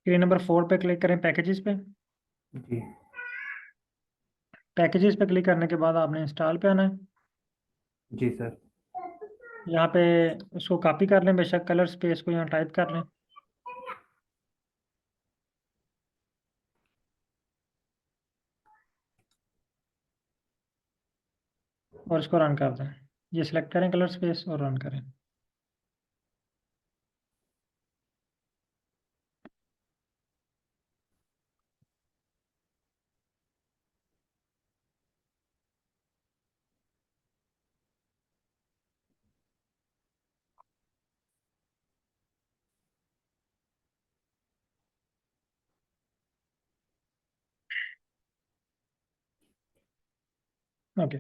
Screen number 4 पे click करें, packages पे। जी पैकेजेस पे क्लिक करने के बाद आपने इंस्टॉल पे आना है। जी सर। यहाँ पे उसको कॉपी कर लें, बेशक कलर स्पेस को यहाँ टाइप कर लें और इसको रन कर दें। ये सिलेक्ट करें कलर स्पेस और रन करें। ओके,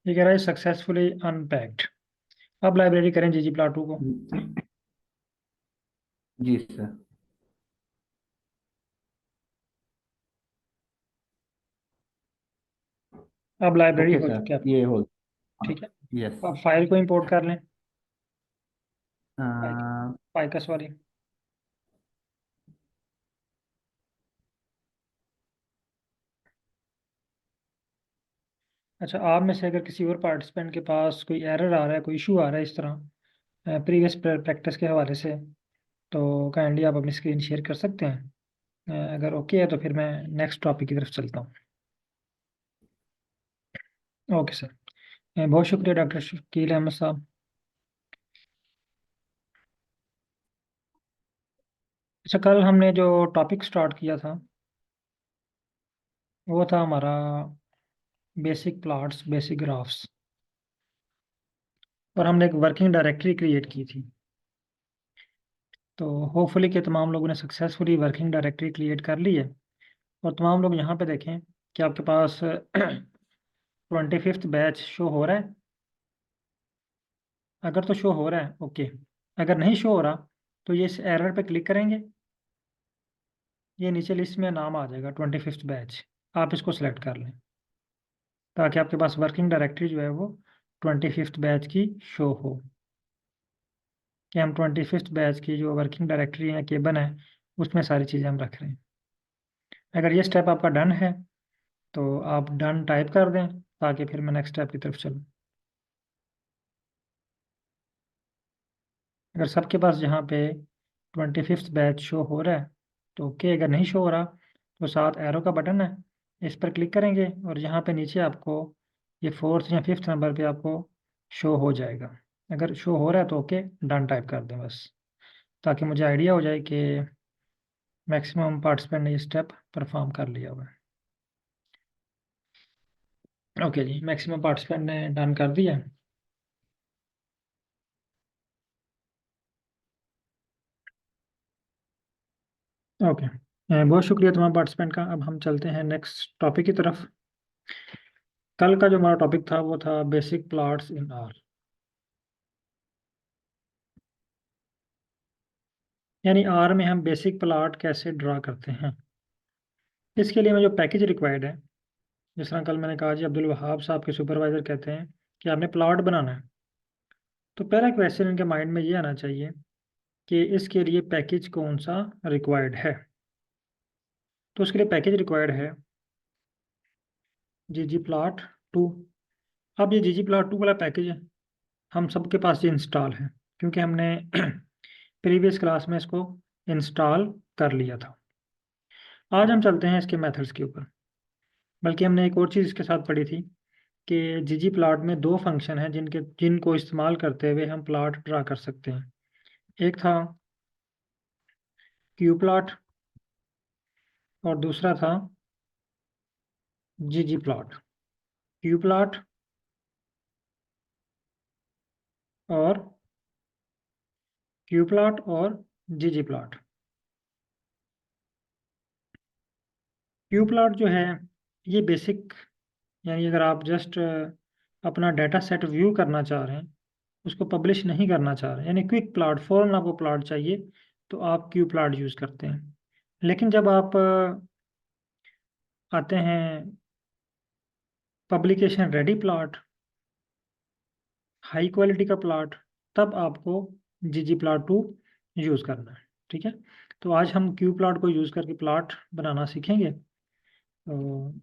ये कह रहा है सक्सेसफुली अनपैक्ड। अब लाइब्रेरी करें ggplot2 को। जी सर। अब लाइब्रेरी ओके हो सर, चुकी है आपकी। ये हो। ठीक है, यस। अब फाइल को इंपोर्ट कर लें। पाइका सॉरी। अच्छा, आप में से अगर किसी और पार्टिसिपेंट के पास कोई एरर आ रहा है, कोई इशू आ रहा है इस तरह प्रीवियस प्रैक्टिस के हवाले से, तो काइंडली आप अपनी स्क्रीन शेयर कर सकते हैं। अगर ओके है तो फिर मैं नेक्स्ट टॉपिक की तरफ चलता हूँ। ओके सर, बहुत शुक्रिया डॉक्टर शकील अहमद साहब। अच्छा, कल हमने जो टॉपिक स्टार्ट किया था वो था हमारा बेसिक प्लॉट्स, बेसिक ग्राफ्स, और हमने एक वर्किंग डायरेक्टरी क्रिएट की थी। तो होपफुली कि तमाम लोगों ने सक्सेसफुली वर्किंग डायरेक्टरी क्रिएट कर ली है। और तमाम लोग यहाँ पे देखें कि आपके पास 25th बैच शो हो रहा है। अगर तो शो हो रहा है ओके, अगर नहीं शो हो रहा तो ये इस एरर पे क्लिक करेंगे, ये नीचे लिस्ट में नाम आ जाएगा 25th बैच। आप इसको सिलेक्ट कर लें ताकि आपके पास वर्किंग डायरेक्टरी जो है वो 25th बैच की शो हो, कि हम 25th बैच की जो वर्किंग डायरेक्टरी है, केबन है, उसमें सारी चीज़ें हम रख रहे हैं। अगर ये स्टेप आपका डन है तो आप डन टाइप कर दें ताकि फिर मैं नेक्स्ट स्टेप की तरफ चलूँ। अगर सबके पास जहाँ पे 25th बैच शो हो रहा है तो ओके, अगर नहीं शो हो रहा तो साथ एरो का बटन है, इस पर क्लिक करेंगे और यहाँ पे नीचे आपको ये 4th या 5th नंबर पे आपको शो हो जाएगा। अगर शो हो रहा है तो ओके, डन टाइप कर दें बस, ताकि मुझे आइडिया हो जाए कि मैक्सिमम पार्टिसिपेंट ने ये स्टेप परफॉर्म कर लिया हुआ है। ओके जी, मैक्सिमम पार्टिसिपेंट ने डन कर दिया है। ओके, बहुत शुक्रिया तमाम पार्टिसिपेंट का। अब हम चलते हैं नेक्स्ट टॉपिक की तरफ। कल का जो हमारा टॉपिक था वो था बेसिक प्लॉट्स इन आर, यानी आर में हम बेसिक प्लॉट कैसे ड्रा करते हैं। इसके लिए हमें जो पैकेज रिक्वायर्ड है, जिस तरह कल मैंने कहा जी अब्दुल वहाब साहब के सुपरवाइजर कहते हैं कि आपने प्लॉट बनाना है, तो पहला क्वेश्चन इनके माइंड में ये आना चाहिए कि इसके लिए पैकेज कौन सा रिक्वायर्ड है। तो उसके लिए पैकेज रिक्वायर्ड है ggplot2। अब ये ggplot2 वाला पैकेज है, हम सबके पास ये इंस्टॉल है क्योंकि हमने प्रीवियस क्लास में इसको इंस्टॉल कर लिया था। आज हम चलते हैं इसके मेथड्स के ऊपर। बल्कि हमने एक और चीज़ इसके साथ पढ़ी थी कि ggplot में दो फंक्शन हैं जिनको इस्तेमाल करते हुए हम प्लॉट ड्रा कर सकते हैं। एक था qplot और दूसरा था ggplot। qplot और qplot और ggplot। qplot जो है ये बेसिक, यानी अगर आप जस्ट अपना डाटा सेट व्यू करना चाह रहे हैं, उसको पब्लिश नहीं करना चाह रहे हैं, यानी क्विक प्लॉट, फौरन आपको प्लॉट चाहिए, तो आप क्यू प्लॉट यूज़ करते हैं। लेकिन जब आप आते हैं publication ready plot, high quality का प्लॉट, तब आपको ggplot2 यूज़ करना है। ठीक है। तो आज हम क्यू प्लॉट को यूज़ करके प्लॉट बनाना सीखेंगे। तो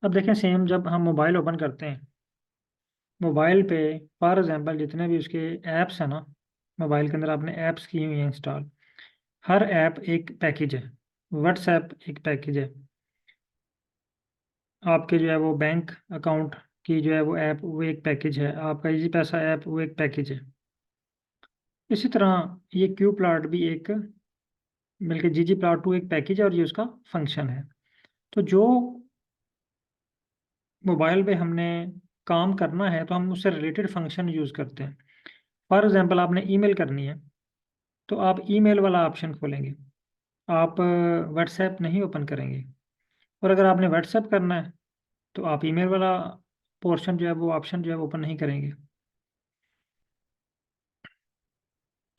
अब देखें, सेम जब हम मोबाइल ओपन करते हैं, मोबाइल पे फॉर एग्जांपल जितने भी उसके ऐप्स हैं ना, मोबाइल के अंदर आपने ऐप्स की हुई हैं इंस्टॉल, हर ऐप एक पैकेज है। व्हाट्सएप एक पैकेज है, आपके जो है वो बैंक अकाउंट की जो है वो ऐप वो एक पैकेज है, आपका इजी पैसा ऐप वो एक पैकेज है। इसी तरह ये क्यू प्लॉट भी एक, बल्कि जीजी प्लॉट टू एक पैकेज है और ये उसका फंक्शन है। तो जो मोबाइल पे हमने काम करना है तो हम उससे रिलेटेड फंक्शन यूज़ करते हैं। फॉर एग्जांपल आपने ईमेल करनी है तो आप ईमेल वाला ऑप्शन खोलेंगे, आप व्हाट्सएप नहीं ओपन करेंगे। और अगर आपने व्हाट्सएप करना है तो आप ईमेल वाला पोर्शन जो है वो ऑप्शन जो है ओपन नहीं करेंगे।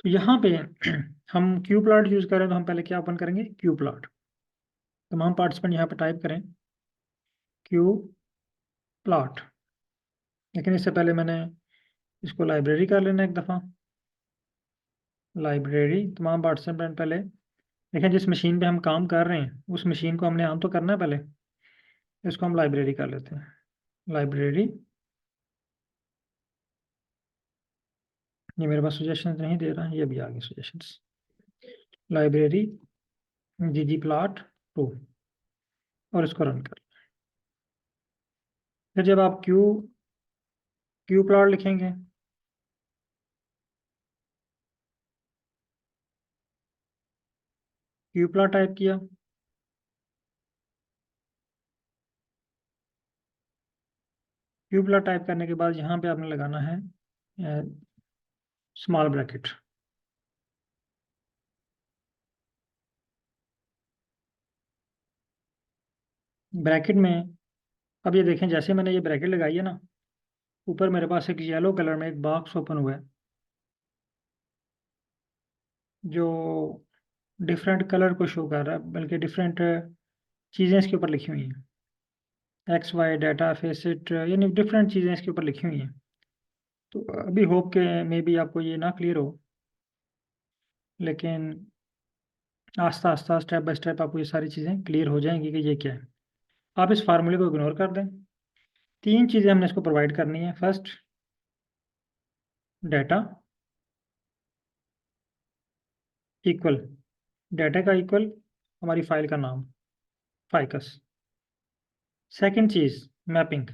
तो यहाँ पे हम क्यू प्लॉट यूज़ करें तो हम पहले क्या ओपन करेंगे, क्यू प्लॉट। तमाम पार्टिसिपेंट यहाँ पे टाइप करें क्यू प्लॉट। लेकिन इससे पहले मैंने इसको लाइब्रेरी कर लेना एक दफ़ा। लाइब्रेरी, तमाम पार्टिसिपेंट पहले देखें जिस मशीन पे हम काम कर रहे हैं उस मशीन को हमने ऑन तो करना है पहले। इसको हम लाइब्रेरी कर लेते हैं, लाइब्रेरी। ये मेरे पास सजेशंस नहीं दे रहा है, ये भी आ गए सजेशंस। लाइब्रेरी जीजी प्लॉट टू, और इसको रन कर। फिर जब आप क्यू क्यू प्लॉट लिखेंगे, क्यू प्लॉट टाइप किया, क्यू प्लॉट टाइप करने के बाद यहाँ पे आपने लगाना है स्मॉल ब्रैकेट। ब्रैकेट में अब ये देखें, जैसे मैंने ये ब्रैकेट लगाई है ना, ऊपर मेरे पास एक येलो कलर में एक बॉक्स ओपन हुआ है जो डिफरेंट कलर को शो कर रहा है, बल्कि डिफरेंट चीज़ें इसके ऊपर लिखी हुई हैं, एक्स वाई डाटा फेसिट, यानी डिफरेंट चीज़ें इसके ऊपर लिखी हुई हैं। तो अभी होप के मे बी आपको ये ना क्लियर हो, लेकिन आस्ता आस्ता स्टेप बाय स्टेप आपको ये सारी चीज़ें क्लियर हो जाएंगी कि ये क्या है। आप इस फार्मूले को इग्नोर कर दें। तीन चीज़ें हमने इसको प्रोवाइड करनी है। फर्स्ट, डाटा इक्वल, डाटा का इक्वल हमारी फाइल का नाम फाइकस। सेकंड चीज़, मैपिंग।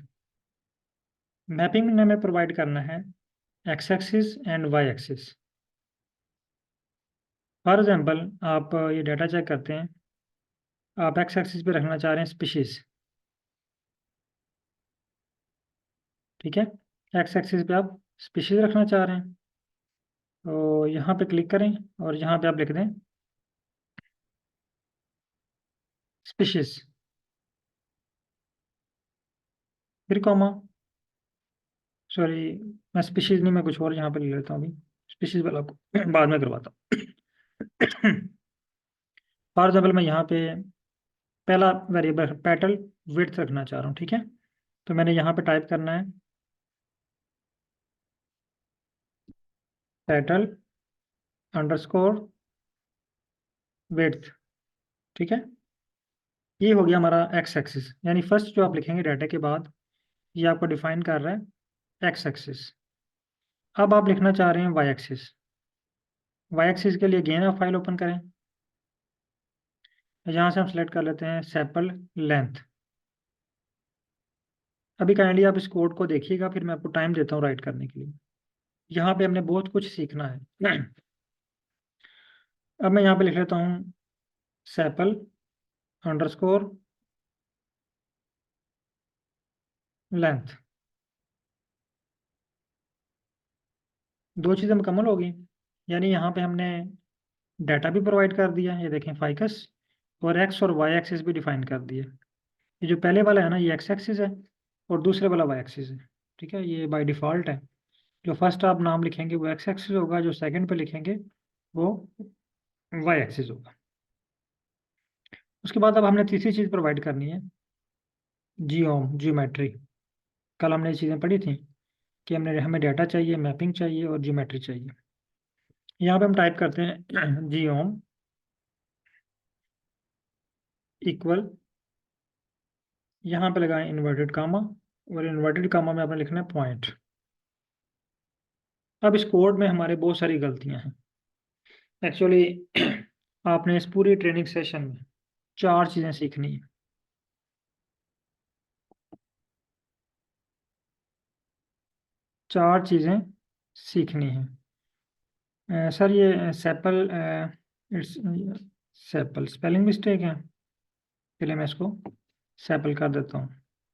मैपिंग में हमें प्रोवाइड करना है X axis and Y axis. For example आप ये डाटा चेक करते हैं, आप एक्स एक्सिस पे रखना चाह रहे हैं स्पीशीज, ठीक है। एक्स एक्सिस पे आप स्पीशीज रखना चाह रहे हैं, तो यहाँ पे क्लिक करें और यहाँ पे आप लिख दें स्पीशीज, फिर कॉमा, सॉरी मैं स्पीशीज नहीं, मैं कुछ और यहाँ पे ले लेता हूँ अभी, स्पीशीज वाला आपको बाद में करवाता हूँ। फॉर एग्जाम्पल मैं यहाँ पे पहला वेरिएबल पेटल विड्थ रखना चाह रहा हूँ, ठीक है। तो मैंने यहाँ पे टाइप करना है पेटल अंडरस्कोर विड्थ, ठीक है। ये हो गया हमारा एक्स एक्सिस, यानी फर्स्ट जो आप लिखेंगे डाटा के बाद ये आपको डिफाइन कर रहा है एक्स एक्सिस। अब आप लिखना चाह रहे हैं वाई एक्सिस। वाई एक्सिस के लिए अगेन आप फाइल ओपन करें, यहाँ से हम सेलेक्ट कर लेते हैं सैपल लेंथ। अभी काइंडली आप इस कोड को देखिएगा, फिर मैं आपको टाइम देता हूँ राइट करने के लिए। यहाँ पे हमने बहुत कुछ सीखना है। अब मैं यहाँ पे लिख लेता हूँ सैपल अंडरस्कोर लेंथ। दो चीज़ें मुकम्मल हो गई, यानी यहाँ पे हमने डाटा भी प्रोवाइड कर दिया, ये देखें फाइकस, और एक्स और वाई एक्सिस भी डिफाइन कर दिया। ये जो पहले वाला है ना ये एक्स एक्सिस है और दूसरे वाला वाई एक्सिस है, ठीक है। ये बाय डिफ़ॉल्ट है, जो फर्स्ट आप नाम लिखेंगे वो एक्स एक्सिस होगा, जो सेकंड पे लिखेंगे वो वाई एक्सिस होगा। उसके बाद अब हमने तीसरी चीज़ प्रोवाइड करनी है जियोमेट्री। कल हमने ये चीज़ें पढ़ी थी कि हमें डाटा चाहिए, मैपिंग चाहिए और जियोमेट्री चाहिए। यहाँ पे हम टाइप करते हैं जियोम इक्वल, यहाँ पे लगाएं इन्वर्टेड कामा, और इन्वर्टेड कामा में आपने लिखना है पॉइंट। अब इस कोड में हमारे बहुत सारी गलतियां हैं एक्चुअली। आपने इस पूरी ट्रेनिंग सेशन में 4 चीज़ें सीखनी है। चार चीज़ें सीखनी है। सर ये sepal, it's sepal spelling mistake है। चलिए मैं इसको सेपल कर देता हूँ।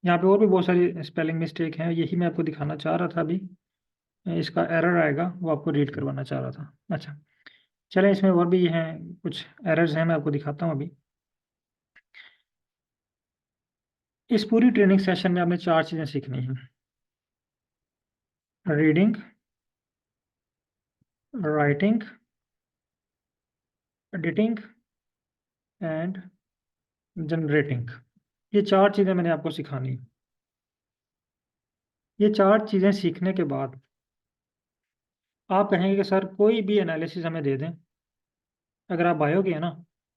यहाँ पे और भी बहुत सारी स्पेलिंग मिस्टेक है, यही मैं आपको दिखाना चाह रहा था अभी। इसका एरर आएगा, वो आपको रीड करवाना चाह रहा था। अच्छा, चलें इसमें और भी हैं, कुछ एरर्स हैं, मैं आपको दिखाता हूँ अभी। इस पूरी ट्रेनिंग सेशन में आपने 4 चीज़ें सीखनी हैं: reading, writing, editing and generating. ये 4 चीज़ें मैंने आपको सिखानी है। ये 4 चीज़ें सीखने के बाद आप कहेंगे कि सर कोई भी एनालिसिस हमें दे दें। अगर आप बायो के हैं ना,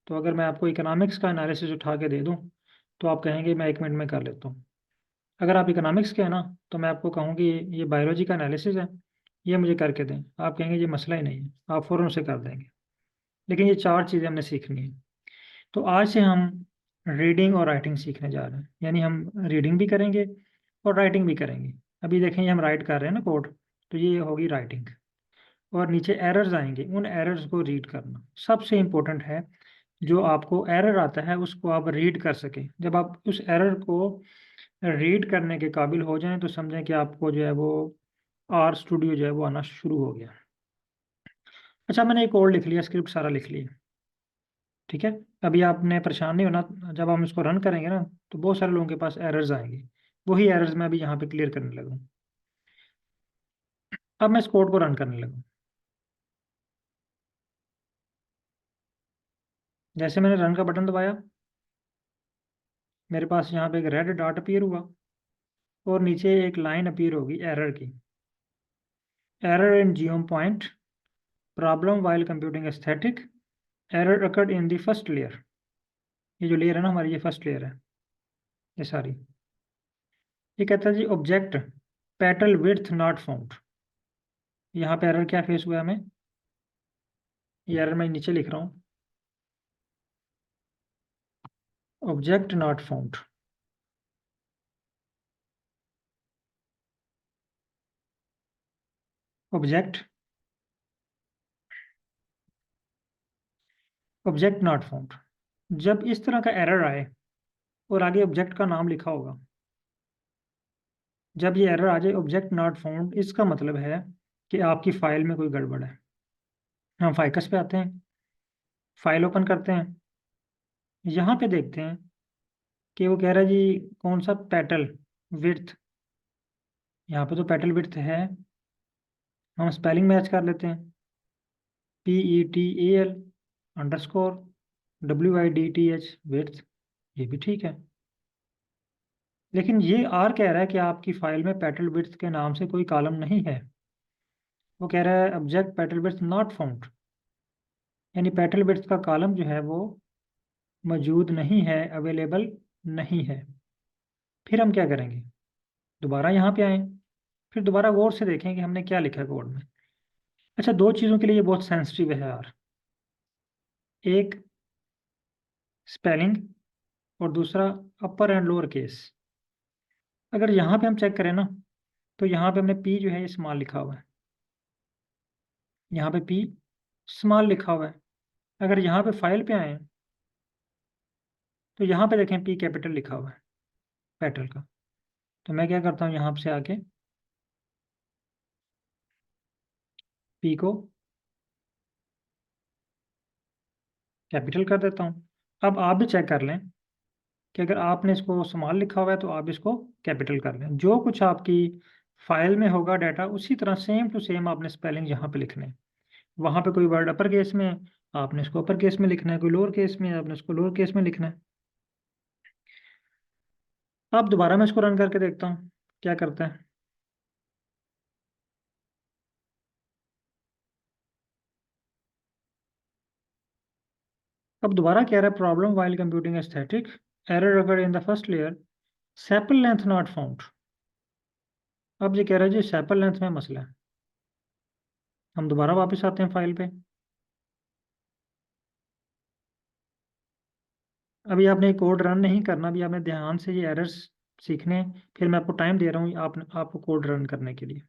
तो अगर मैं आपको इकोनॉमिक्स का एनालिसिस उठा के दे दूं, तो आप कहेंगे मैं 1 मिनट में कर लेता हूँ। अगर आप इकोनॉमिक्स के हैं ना, तो मैं आपको कहूँगी ये बायोलॉजी का एनालिसिस है, ये मुझे करके दें। आप कहेंगे ये मसला ही नहीं है, आप फ़ौरन से कर देंगे। लेकिन ये 4 चीज़ें हमने सीखनी है। तो आज से हम रीडिंग और राइटिंग सीखने जा रहे हैं, यानी हम रीडिंग भी करेंगे और राइटिंग भी करेंगे। अभी देखें हम राइट कर रहे हैं ना कोड, तो ये होगी राइटिंग। और नीचे एरर्स आएंगे, उन एरर्स को रीड करना सबसे इम्पोर्टेंट है। जो आपको एरर आता है उसको आप रीड कर सकें। जब आप उस एरर को रीड करने के काबिल हो जाएं, तो समझें कि आपको जो है वो आर स्टूडियो जो है वो आना शुरू हो गया। अच्छा, मैंने एक और लिख लिया, स्क्रिप्ट सारा लिख लिया। ठीक है, अभी आपने परेशान नहीं होना। जब हम इसको रन करेंगे ना, तो बहुत सारे लोगों के पास एरर्स आएंगे। वही एरर्स मैं अभी यहाँ पे क्लियर करने लगा। अब मैं इस कोड को रन करने लगा। जैसे मैंने रन का बटन दबाया, मेरे पास यहाँ पे एक रेड डॉट अपीयर हुआ, और नीचे एक लाइन अपीयर होगी एरर की। Error in geom point, problem while computing aesthetic, error occurred in the first layer. ये जो लेयर है ना हमारी, ये फर्स्ट लेयर है, ये सारी। ये कहता है जी object petal width not found. यहाँ पे एरर क्या फेस हुआ है हमें, ये एरर मैं नीचे लिख रहा हूँ, object not found. Object object not found. जब इस तरह का एरर आए और आगे ऑब्जेक्ट का नाम लिखा होगा, जब ये एरर आ जाए ऑब्जेक्ट नॉट फाउंड, इसका मतलब है कि आपकी फाइल में कोई गड़बड़ है। हम फाइकस पे आते हैं, फाइल ओपन करते हैं, यहाँ पे देखते हैं कि वो कह रहा है जी कौन सा पेटल विड्थ। यहाँ पे तो पेटल विड्थ है, हम स्पेलिंग मैच कर लेते हैं, PETAL अंडरस्कोर WIDTH विड्थ, ये भी ठीक है। लेकिन ये आर कह रहा है कि आपकी फाइल में पेटल विड्थ के नाम से कोई कॉलम नहीं है। वो कह रहा है object petal width not found, यानी पेटल विड्थ का कॉलम जो है वो मौजूद नहीं है, अवेलेबल नहीं है। फिर हम क्या करेंगे, दोबारा यहाँ पे आए, फिर दोबारा गौर से देखें कि हमने क्या लिखा है कोड में। अच्छा, 2 चीज़ों के लिए ये बहुत सेंसिटिव है यार, एक स्पेलिंग और दूसरा अपर एंड लोअर केस। अगर यहाँ पे हम चेक करें ना, तो यहाँ पे हमने पी जो है ये स्मॉल लिखा हुआ है, यहाँ पे पी स्मॉल लिखा हुआ है। अगर यहाँ पे फाइल पे आए, तो यहाँ पे देखें पी कैपिटल लिखा हुआ है पेटल का। तो मैं क्या करता हूँ, यहाँ से आके पी को कैपिटल कर देता हूँ। अब आप भी चेक कर लें कि अगर आपने इसको स्मॉल लिखा हुआ है, तो आप इसको कैपिटल कर लें। जो कुछ आपकी फाइल में होगा डाटा, उसी तरह सेम टू सेम आपने स्पेलिंग यहाँ पे लिखने हैं। वहाँ पे कोई वर्ड अपर केस में है, आपने इसको अपर केस में लिखना है, कोई लोअर केस में है, आपने इसको लोअर केस में लिखना है। अब दोबारा मैं इसको रन करके देखता हूँ क्या करता है। अब दोबारा कह रहा है problem while computing aesthetic, error occurred in the first layer, sepal length not found. अब ये कह रहा है जी सेपल लेंथ में मसला है। हम दोबारा वापस आते हैं फाइल पे। अभी आपने कोड रन नहीं करना, अभी आपने ध्यान से ये एरर्स सीखने हैं, फिर मैं आपको टाइम दे रहा हूँ आपको कोड रन करने के लिए,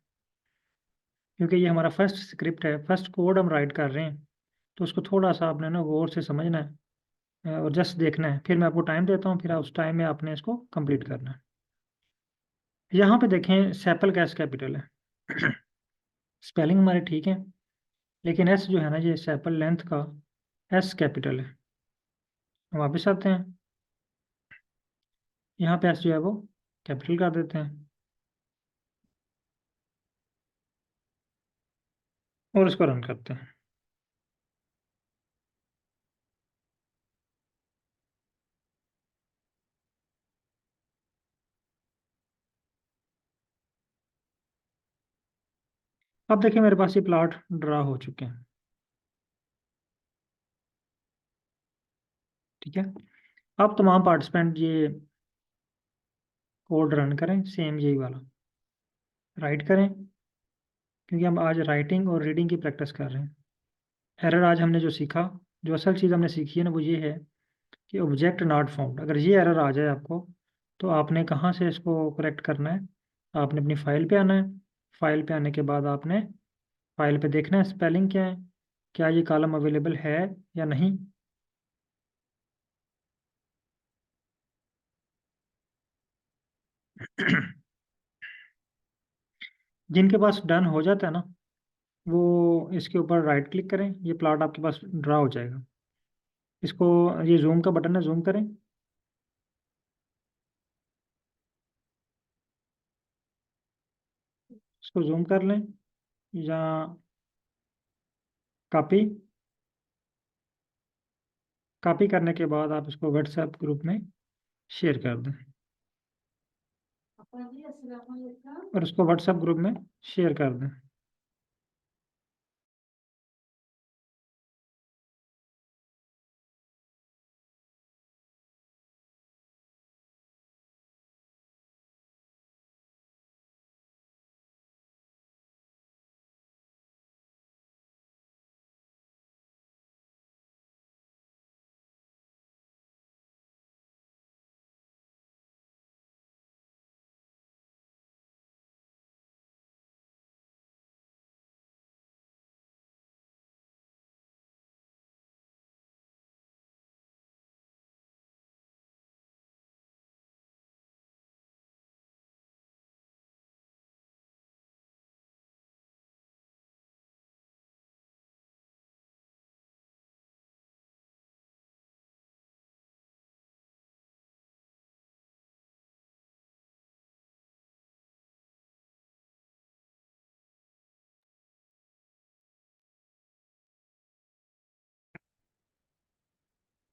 क्योंकि ये हमारा फर्स्ट स्क्रिप्ट है, फर्स्ट कोड हम राइट कर रहे हैं, तो उसको थोड़ा सा आपने ना गौर से समझना है और जस्ट देखना है। फिर मैं आपको टाइम देता हूँ, फिर उस टाइम में आपने इसको कंप्लीट करना है। यहाँ पे देखें सेपल कैस कैपिटल है। स्पेलिंग हमारे ठीक है, लेकिन एस जो है ना, ये सेपल लेंथ का एस कैपिटल है। हम वापस आते हैं, यहाँ पे एस जो है वो कैपिटल कर देते हैं और इसको रन करते हैं। अब देखिए मेरे पास ये प्लॉट ड्रा हो चुके हैं। ठीक है, अब तमाम पार्टिसिपेंट ये कोड रन करें, सेम यही वाला राइट करें, क्योंकि हम आज राइटिंग और रीडिंग की प्रैक्टिस कर रहे हैं। एरर आज हमने जो सीखा, जो असल चीज़ हमने सीखी है ना, वो ये है कि ऑब्जेक्ट नॉट फाउंड। अगर ये एरर आ जाए आपको, तो आपने कहाँ से इसको करेक्ट करना है? आपने अपनी फाइल पे आना है। फाइल पे आने के बाद आपने फाइल पे देखना है स्पेलिंग क्या है, क्या ये कॉलम अवेलेबल है या नहीं। जिनके पास डन हो जाता है ना, वो इसके ऊपर राइट क्लिक करें, ये प्लॉट आपके पास ड्रा हो जाएगा। इसको, ये जूम का बटन है, जूम करें, इसको जूम कर लें, या कॉपी। कॉपी करने के बाद आप इसको व्हाट्सएप ग्रुप में शेयर कर दें, और उसको व्हाट्सएप ग्रुप में शेयर कर दें।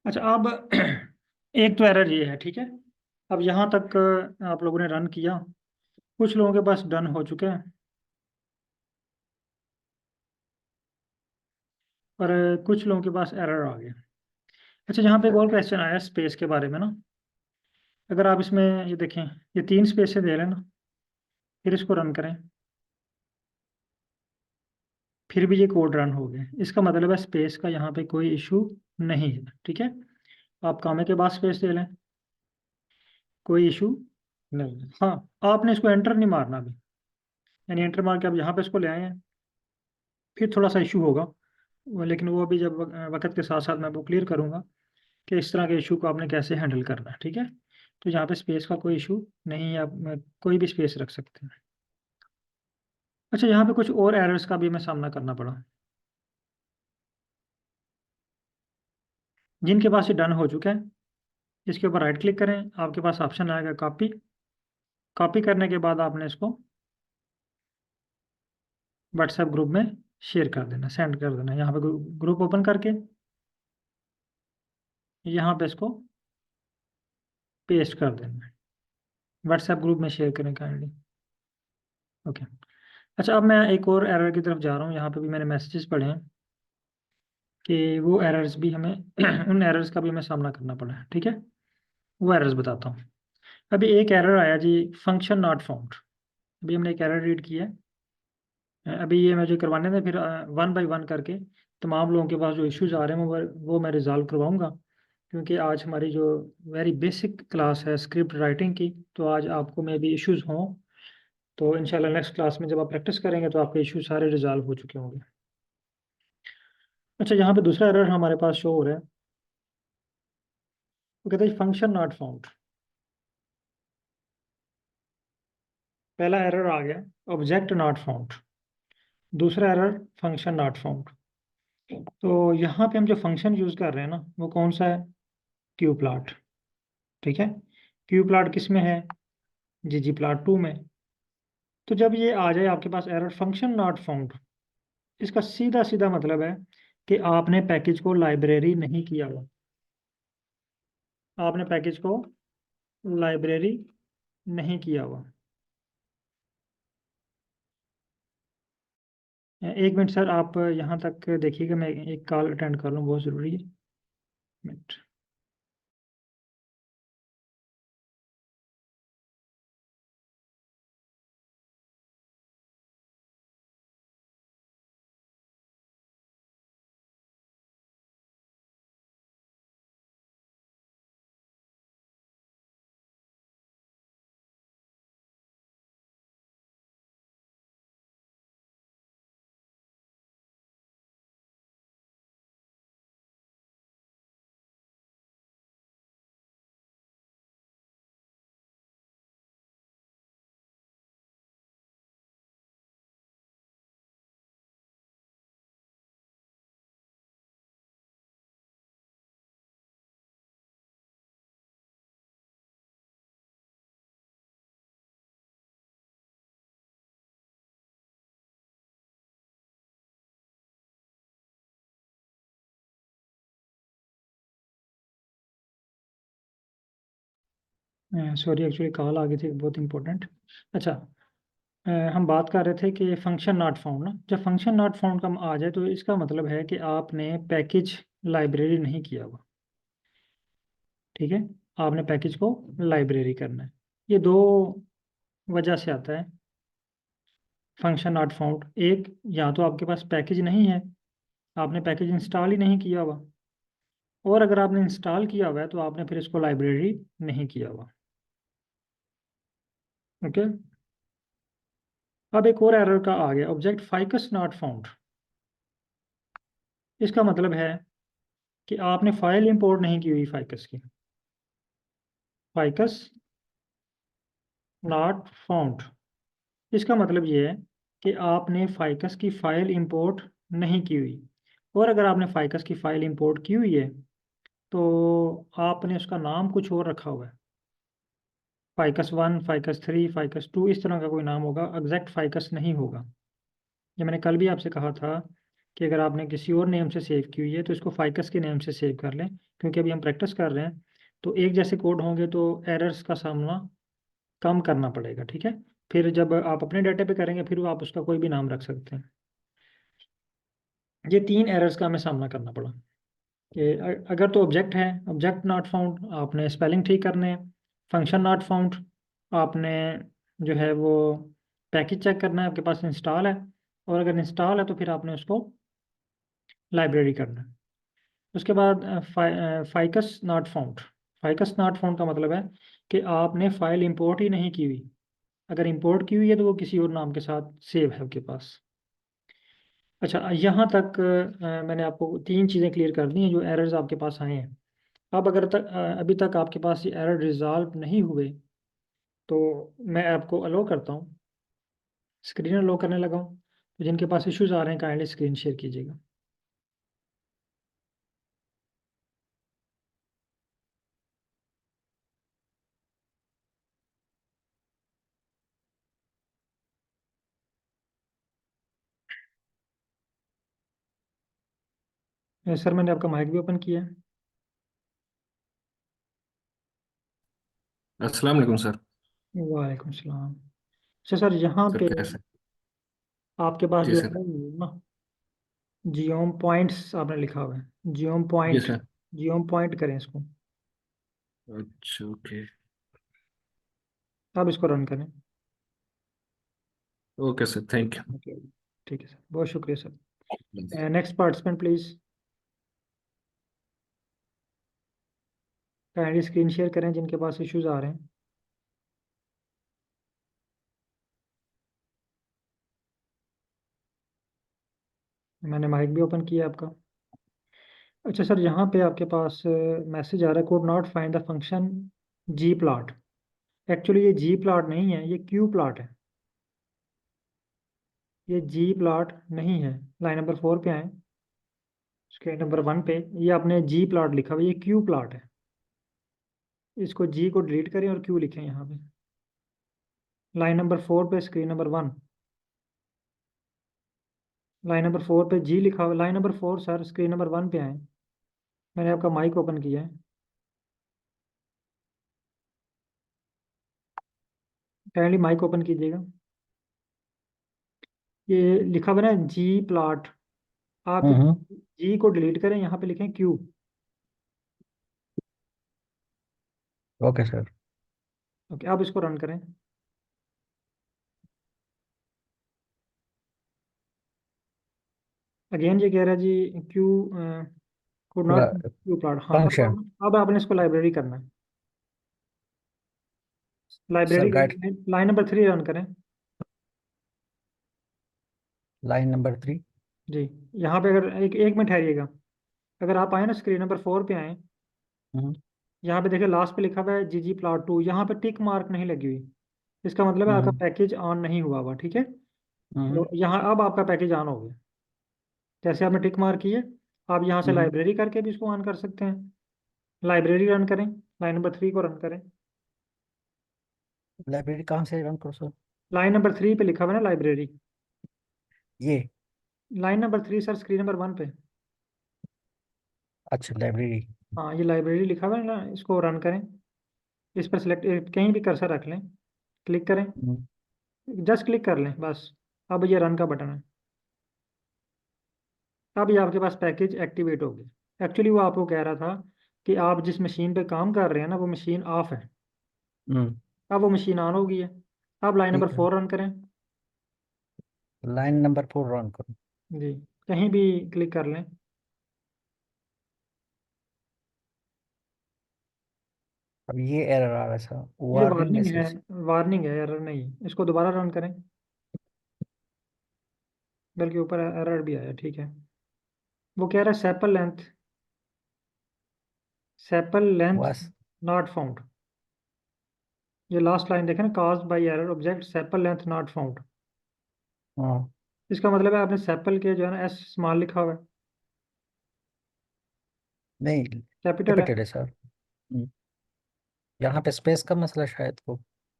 अच्छा, अब एक तो एरर ये है, ठीक है। अब यहाँ तक आप लोगों ने रन किया, कुछ लोगों के पास डन हो चुके हैं, और कुछ लोगों के पास एरर आ गया। अच्छा, यहाँ पे एक और क्वेश्चन आया स्पेस के बारे में ना। अगर आप इसमें ये देखें, ये 3 स्पेस से दे लेना, फिर इसको रन करें, फिर भी ये कोड रन हो गया, इसका मतलब है स्पेस का यहाँ पे कोई इशू नहीं है। ठीक है, आप कामे के बाद स्पेस दे लें, कोई इशू नहीं है। हाँ, आपने इसको एंटर नहीं मारना अभी, यानी एंटर मार के आप यहाँ पे इसको ले आए हैं, फिर थोड़ा सा इशू होगा लेकिन वो अभी जब वक्त के साथ साथ मैं वो क्लियर करूँगा कि इस तरह के इशू को आपने कैसे हैंडल करना है। ठीक है, तो यहाँ पे स्पेस का कोई इशू नहीं है, आप कोई भी स्पेस रख सकते हैं। अच्छा, यहाँ पे कुछ और एरर्स का भी हमें सामना करना पड़ा। जिनके पास ये डन हो चुका है, इसके ऊपर राइट क्लिक करें, आपके पास ऑप्शन आएगा कॉपी। कॉपी करने के बाद आपने इसको व्हाट्सएप ग्रुप में शेयर कर देना, सेंड कर देना। यहाँ पे ग्रुप ओपन करके यहाँ पे इसको पेस्ट कर देना, व्हाट्सएप ग्रुप में शेयर करें काइंडली। ओके। अच्छा, अब मैं एक और एरर की तरफ जा रहा हूँ, यहाँ पे भी मैंने मैसेजेस पढ़े हैं। कि वो एरर्स भी हमें उन एरर्स का भी हमें सामना करना पड़ा है। ठीक है, वो एरर्स बताता हूँ। अभी एक एरर आया जी, फंक्शन नॉट फाउंड। अभी हमने एक एरर रीड किया है। अभी ये मुझे करवाने में, फिर वन बाय वन करके तमाम लोगों के पास जो इश्यूज आ रहे हैं वो मैं रिजॉल्व करवाऊंगा। क्योंकि आज हमारी जो वेरी बेसिक क्लास है स्क्रिप्ट राइटिंग की, तो आज आपको में भी इश्यूज हों, तो इंशाल्लाह नेक्स्ट क्लास में जब आप प्रैक्टिस करेंगे तो आपके इश्यूज सारे रिजॉल्व हो चुके होंगे। अच्छा, यहाँ पे दूसरा एरर हमारे पास शो हो रहा है। वो कहते हैं फंक्शन नॉट फाउंड। पहला एरर आ गया ऑब्जेक्ट नॉट फाउंड, दूसरा एरर फंक्शन नॉट फाउंड। तो यहाँ पे हम जो फंक्शन यूज कर रहे हैं ना, वो कौन सा है? Q plot. ठीक है, क्यू प्लॉट किस में है? जी प्लॉट 2 में। तो जब ये आ जाए आपके पास एरर फंक्शन नॉट फाउंड, इसका सीधा सीधा मतलब है कि आपने पैकेज को लाइब्रेरी नहीं किया हुआ। आपने पैकेज को लाइब्रेरी नहीं किया हुआ। एक मिनट सर, आप यहाँ तक देखिएगा, मैं एक कॉल अटेंड कर लूँ, बहुत ज़रूरी है। मिनट। सॉरी, एक्चुअली कॉल आ गई थी बहुत इंपॉर्टेंट। अच्छा, हम बात कर रहे थे कि फंक्शन नॉट फाउंड ना, जब फंक्शन नॉट फाउंड का आ जाए तो इसका मतलब है कि आपने पैकेज लाइब्रेरी नहीं किया हुआ। ठीक है, आपने पैकेज को लाइब्रेरी करना है। ये दो वजह से आता है फंक्शन नॉट फाउंड। एक, या तो आपके पास पैकेज नहीं है, आपने पैकेज इंस्टॉल ही नहीं किया हुआ, और अगर आपने इंस्टॉल किया हुआ है तो आपने फिर इसको लाइब्रेरी नहीं किया हुआ। ओके, अब एक और एरर का आ गया, ऑब्जेक्ट फाइकस नॉट फाउंड। इसका मतलब है कि आपने फाइल इंपोर्ट नहीं की हुई फाइकस की। फाइकस नॉट फाउंड, इसका मतलब ये है कि आपने फाइकस की फाइल इंपोर्ट नहीं की हुई। और अगर आपने फाइकस की फाइल इंपोर्ट की हुई है तो आपने उसका नाम कुछ और रखा हुआ है। फाइकस 1, फाइकस 3, फाइकस 2, इस तरह का कोई नाम होगा, एग्जैक्ट फाइकस नहीं होगा। ये मैंने कल भी आपसे कहा था कि अगर आपने किसी और नेम से सेव की हुई है तो इसको फाइकस के नेम से सेव कर लें, क्योंकि अभी हम प्रैक्टिस कर रहे हैं, तो एक जैसे कोड होंगे तो एरर्स का सामना कम करना पड़ेगा। ठीक है, फिर जब आप अपने डाटे पे करेंगे फिर वो आप उसका कोई भी नाम रख सकते हैं। ये 3 एरर्स का हमें सामना करना पड़ा कि अगर तो ऑब्जेक्ट है, ऑब्जेक्ट नॉट फाउंड, आपने स्पेलिंग ठीक करने हैं। फंक्शन नॉट फाउंड, आपने जो है वो पैकेज चेक करना है, आपके पास इंस्टॉल है, और अगर इंस्टॉल है तो फिर आपने उसको लाइब्रेरी करना है। उसके बाद ficus not found. Ficus not found का मतलब है कि आपने फाइल इंपोर्ट ही नहीं की हुई। अगर इंपोर्ट की हुई है तो वो किसी और नाम के साथ सेव है आपके पास। अच्छा, यहाँ तक मैंने आपको 3 चीज़ें क्लियर कर दी हैं जो एरर्स आपके पास आए हैं। अब अगर अभी तक आपके पास ये एरर रिजॉल्व नहीं हुए तो मैं आपको अलो करता हूँ, स्क्रीन अलो करने लगा हूँ। तो जिनके पास इश्यूज आ रहे हैं काइंडली स्क्रीन शेयर कीजिएगा। सर, मैंने आपका माइक भी ओपन किया है। अस्सलाम वालेकुम सर। वालेकुम सलाम। अच्छा सर, यहाँ सर पे कैसे? आपके पास जी जो सर। है ना, जियोम पॉइंट्स आपने लिखा हुआ है, जियोम जी पॉइंट, सर। जियोम पॉइंट करें इसको। अच्छा ओके। अब इसको रन करें। ओके सर, थैंक ओके, ठीक है सर, बहुत शुक्रिया you. Sir. Next participant please, kindly screen share करें जिनके पास इश्यूज आ रहे हैं। मैंने माइक भी ओपन किया आपका। अच्छा सर, यहाँ पे आपके पास मैसेज आ रहा है, code not find the function G plot. Actually ये जी प्लॉट नहीं है, ये क्यू प्लॉट है। ये जी प्लॉट नहीं है। लाइन नंबर 4 पे आए, स्क्रीन नंबर 1 पे, ये आपने जी प्लॉट लिखा हुआ है, ये क्यू प्लॉट है। इसको जी को डिलीट करें और क्यू लिखें यहाँ पे। लाइन नंबर 4 पे, स्क्रीन नंबर 1, लाइन नंबर 4 पे जी लिखा हुआ, line number 4 sir, screen number 1 पे आए। मैंने आपका माइक ओपन किया है, काइंडली माइक ओपन कीजिएगा। ये लिखा हुआ है ना जी प्लॉट, आप हम्म। जी को डिलीट करें, यहाँ पे लिखें क्यू। Okay sir. ओके, अब इसको रन करें। अगेन ये कह रहा है जी Q code not Q plot. हाँ, फंक्शन। अब आपने इसको लाइब्रेरी करना है। Sir library, guide. Line number 3 run करें। Line number 3। जी, यहाँ पे अगर एक एक मिनट ठहरिएगा, अगर आप आए ना स्क्रीन नंबर 4 पे आए, हम्म यहाँ पे देखिए लास्ट पे लिखा हुआ है जी जी प्लॉट 2, यहाँ पे टिक मार्क नहीं लगी हुई, इसका मतलब है आपका हम्म पैकेज ऑन नहीं हुआ हुआ, ठीक है। हम्म तो यहाँ अब आपका पैकेज ऑन हो गया, जैसे आपने टिक मार्क किए। आप यहाँ से हम्म। लाइब्रेरी करके भी इसको ऑन कर सकते हैं। लाइब्रेरी रन करें, लाइन नंबर 3 को रन करें। लाइब्रेरी कहाँ से रन करो सर? लाइन नंबर 3 पे लिखा हुआ है ना लाइब्रेरी। ये। Line number 3 sir, screen number 1 पे। अच्छा, लाइब्रेरी। हाँ, ये लाइब्रेरी लिखा हुआ है ना, इसको रन करें। इस पर सिलेक्ट, कहीं भी कर्सर रख लें, क्लिक करें, हम्म। जस्ट क्लिक कर लें बस। अब ये रन का बटन है। अब ये आपके पास पैकेज एक्टिवेट हो गया। एक्चुअली वो आपको कह रहा था कि आप जिस मशीन पे काम कर रहे हैं ना, वो मशीन ऑफ है। हम्म। अब वो मशीन ऑन हो गई है। अब लाइन नंबर ठीक है। 4 रन करें। लाइन नंबर 4 रन करो। जी, कहीं भी क्लिक कर लें। अब ये एरर आ रहा है सर, ये वार्निंग वार्निंग है, मैसेज। वार्निंग है, एरर नहीं। इसको दोबारा रन करें, बल्कि ऊपर एरर भी आया, ठीक है। वो कह रहा है सेपल लेंथ, सेपल लेंथ बस। Not found. ये लास्ट लाइन देखें ना, caused by error object sepal length not found. हाँ। इसका मतलब है आपने सेपल के जो है ना एस स्मॉल लिखा हुआ है, नहीं, कैपिटल है। कैपिटल है सर। यहाँ पे स्पेस का मसला शायद को।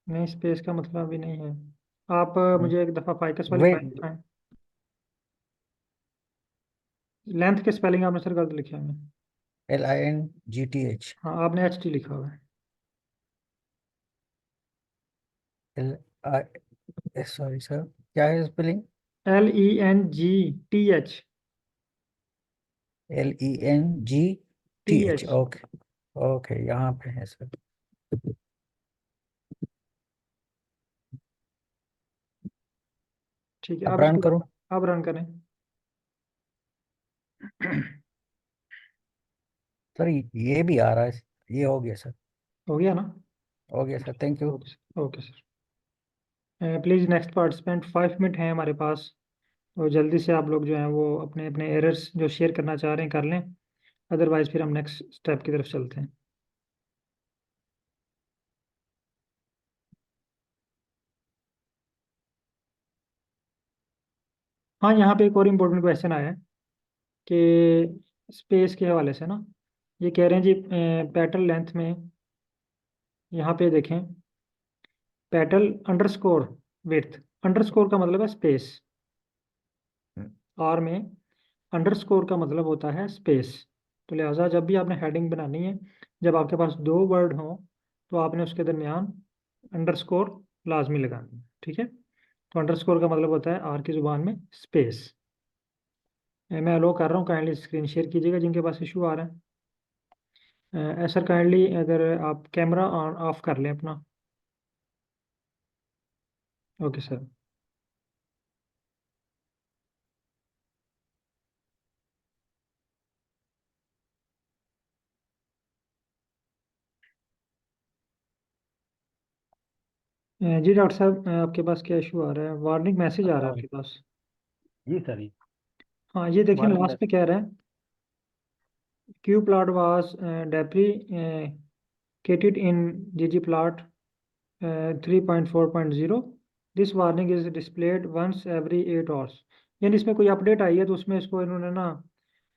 नहीं, स्पेस का मतलब भी नहीं है। आप मुझे एक दफ़ा फाइकस वाली वे। फाइल दिखाएं। लेंथ के स्पेलिंग आपने सर गलत लिखे हैं। LINGTH। हाँ, आपने एच टी लिखा हुआ है। सॉरी सर, क्या है spelling? LENGTH, T LENGTH। H okay. Okay, यहाँ पे है सर। ठीक है, अब अब रन इसको करो। अब रन करें। सर ये भी आ रहा है। ये हो गया सर। हो गया ना? हो गया sir, thank you. Okay sir, okay sir. Please next participant, 5 minute है हमारे पास, तो जल्दी से आप लोग जो हैं वो अपने अपने एरर्स जो शेयर करना चाह रहे हैं कर लें, अदरवाइज फिर हम नेक्स्ट स्टेप की तरफ चलते हैं। हाँ, यहाँ पे एक और इम्पोर्टेंट क्वेश्चन आया है कि स्पेस के हवाले से ना, ये कह रहे हैं जी पेटल लेंथ में, यहाँ पे देखें, पेटल अंडरस्कोर विड्थ, अंडरस्कोर का मतलब है स्पेस, और में अंडरस्कोर का मतलब होता है स्पेस। तो लिहाजा जब भी आपने हेडिंग बनानी है, जब आपके पास दो वर्ड हों, तो आपने उसके दरमियान अंडरस्कोर लाजमी लगानी है, ठीक है। तो अंडरस्कोर का मतलब होता है आर की ज़ुबान में स्पेस। मैं अलो कर रहा हूँ, काइंडली स्क्रीन शेयर कीजिएगा जिनके पास इशू आ रहा है। सर काइंडली अगर आप कैमरा ऑन ऑफ कर लें अपना। Okay sir. जी डॉक्टर साहब, आपके पास क्या इशू आ रहा है? वार्निंग मैसेज आ रहा है आपके पास। जी सर जी। हाँ ये देखें, वार्निंग लास्ट पे कह रहा है Q plot was deprecated in GG plot 3.4.0। This warning is displayed once every 8 hours. यानी इसमें कोई अपडेट आई है तो उसमें इसको इन्होंने ना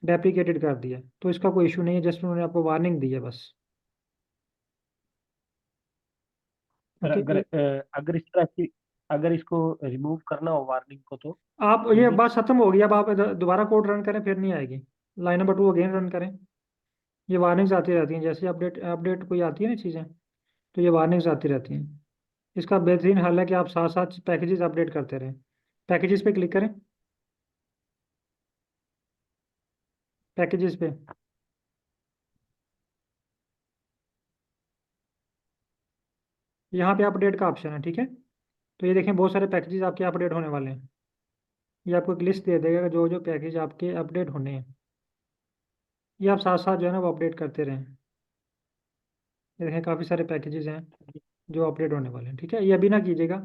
डेप्रीकेटेड कर दिया, तो इसका कोई इशू नहीं है, जस्ट उन्होंने आपको वार्निंग दी है बस। सर ओके, अगर इस तरह की, अगर इसको रिमूव करना हो वार्निंग को तो आप फिर ये भी बात खत्म होगी, अब आप दोबारा कोड रन करें फिर नहीं आएगी। लाइन नंबर 2 अगेन रन करें। ये वार्निंग्स आती रहती हैं, जैसे अपडेट अपडेट कोई आती है ना चीज़ें, तो ये वार्निंग्स आती रहती हैं। इसका बेहतरीन हल है कि आप साथ साथ पैकेजेस अपडेट करते रहें। पैकेजेस पे क्लिक करें, पैकेजेस पे। यहाँ पे अपडेट का ऑप्शन है, ठीक है। तो ये देखें बहुत सारे पैकेजेस आपके अपडेट होने वाले हैं। ये आपको एक लिस्ट दे देगा जो जो पैकेज आपके अपडेट होने हैं। ये आप साथ साथ जो है ना वो अपडेट करते रहें। ये देखें काफ़ी सारे पैकेजेस हैं जो अपडेट होने वाले हैं, ठीक है। ये अभी ना कीजिएगा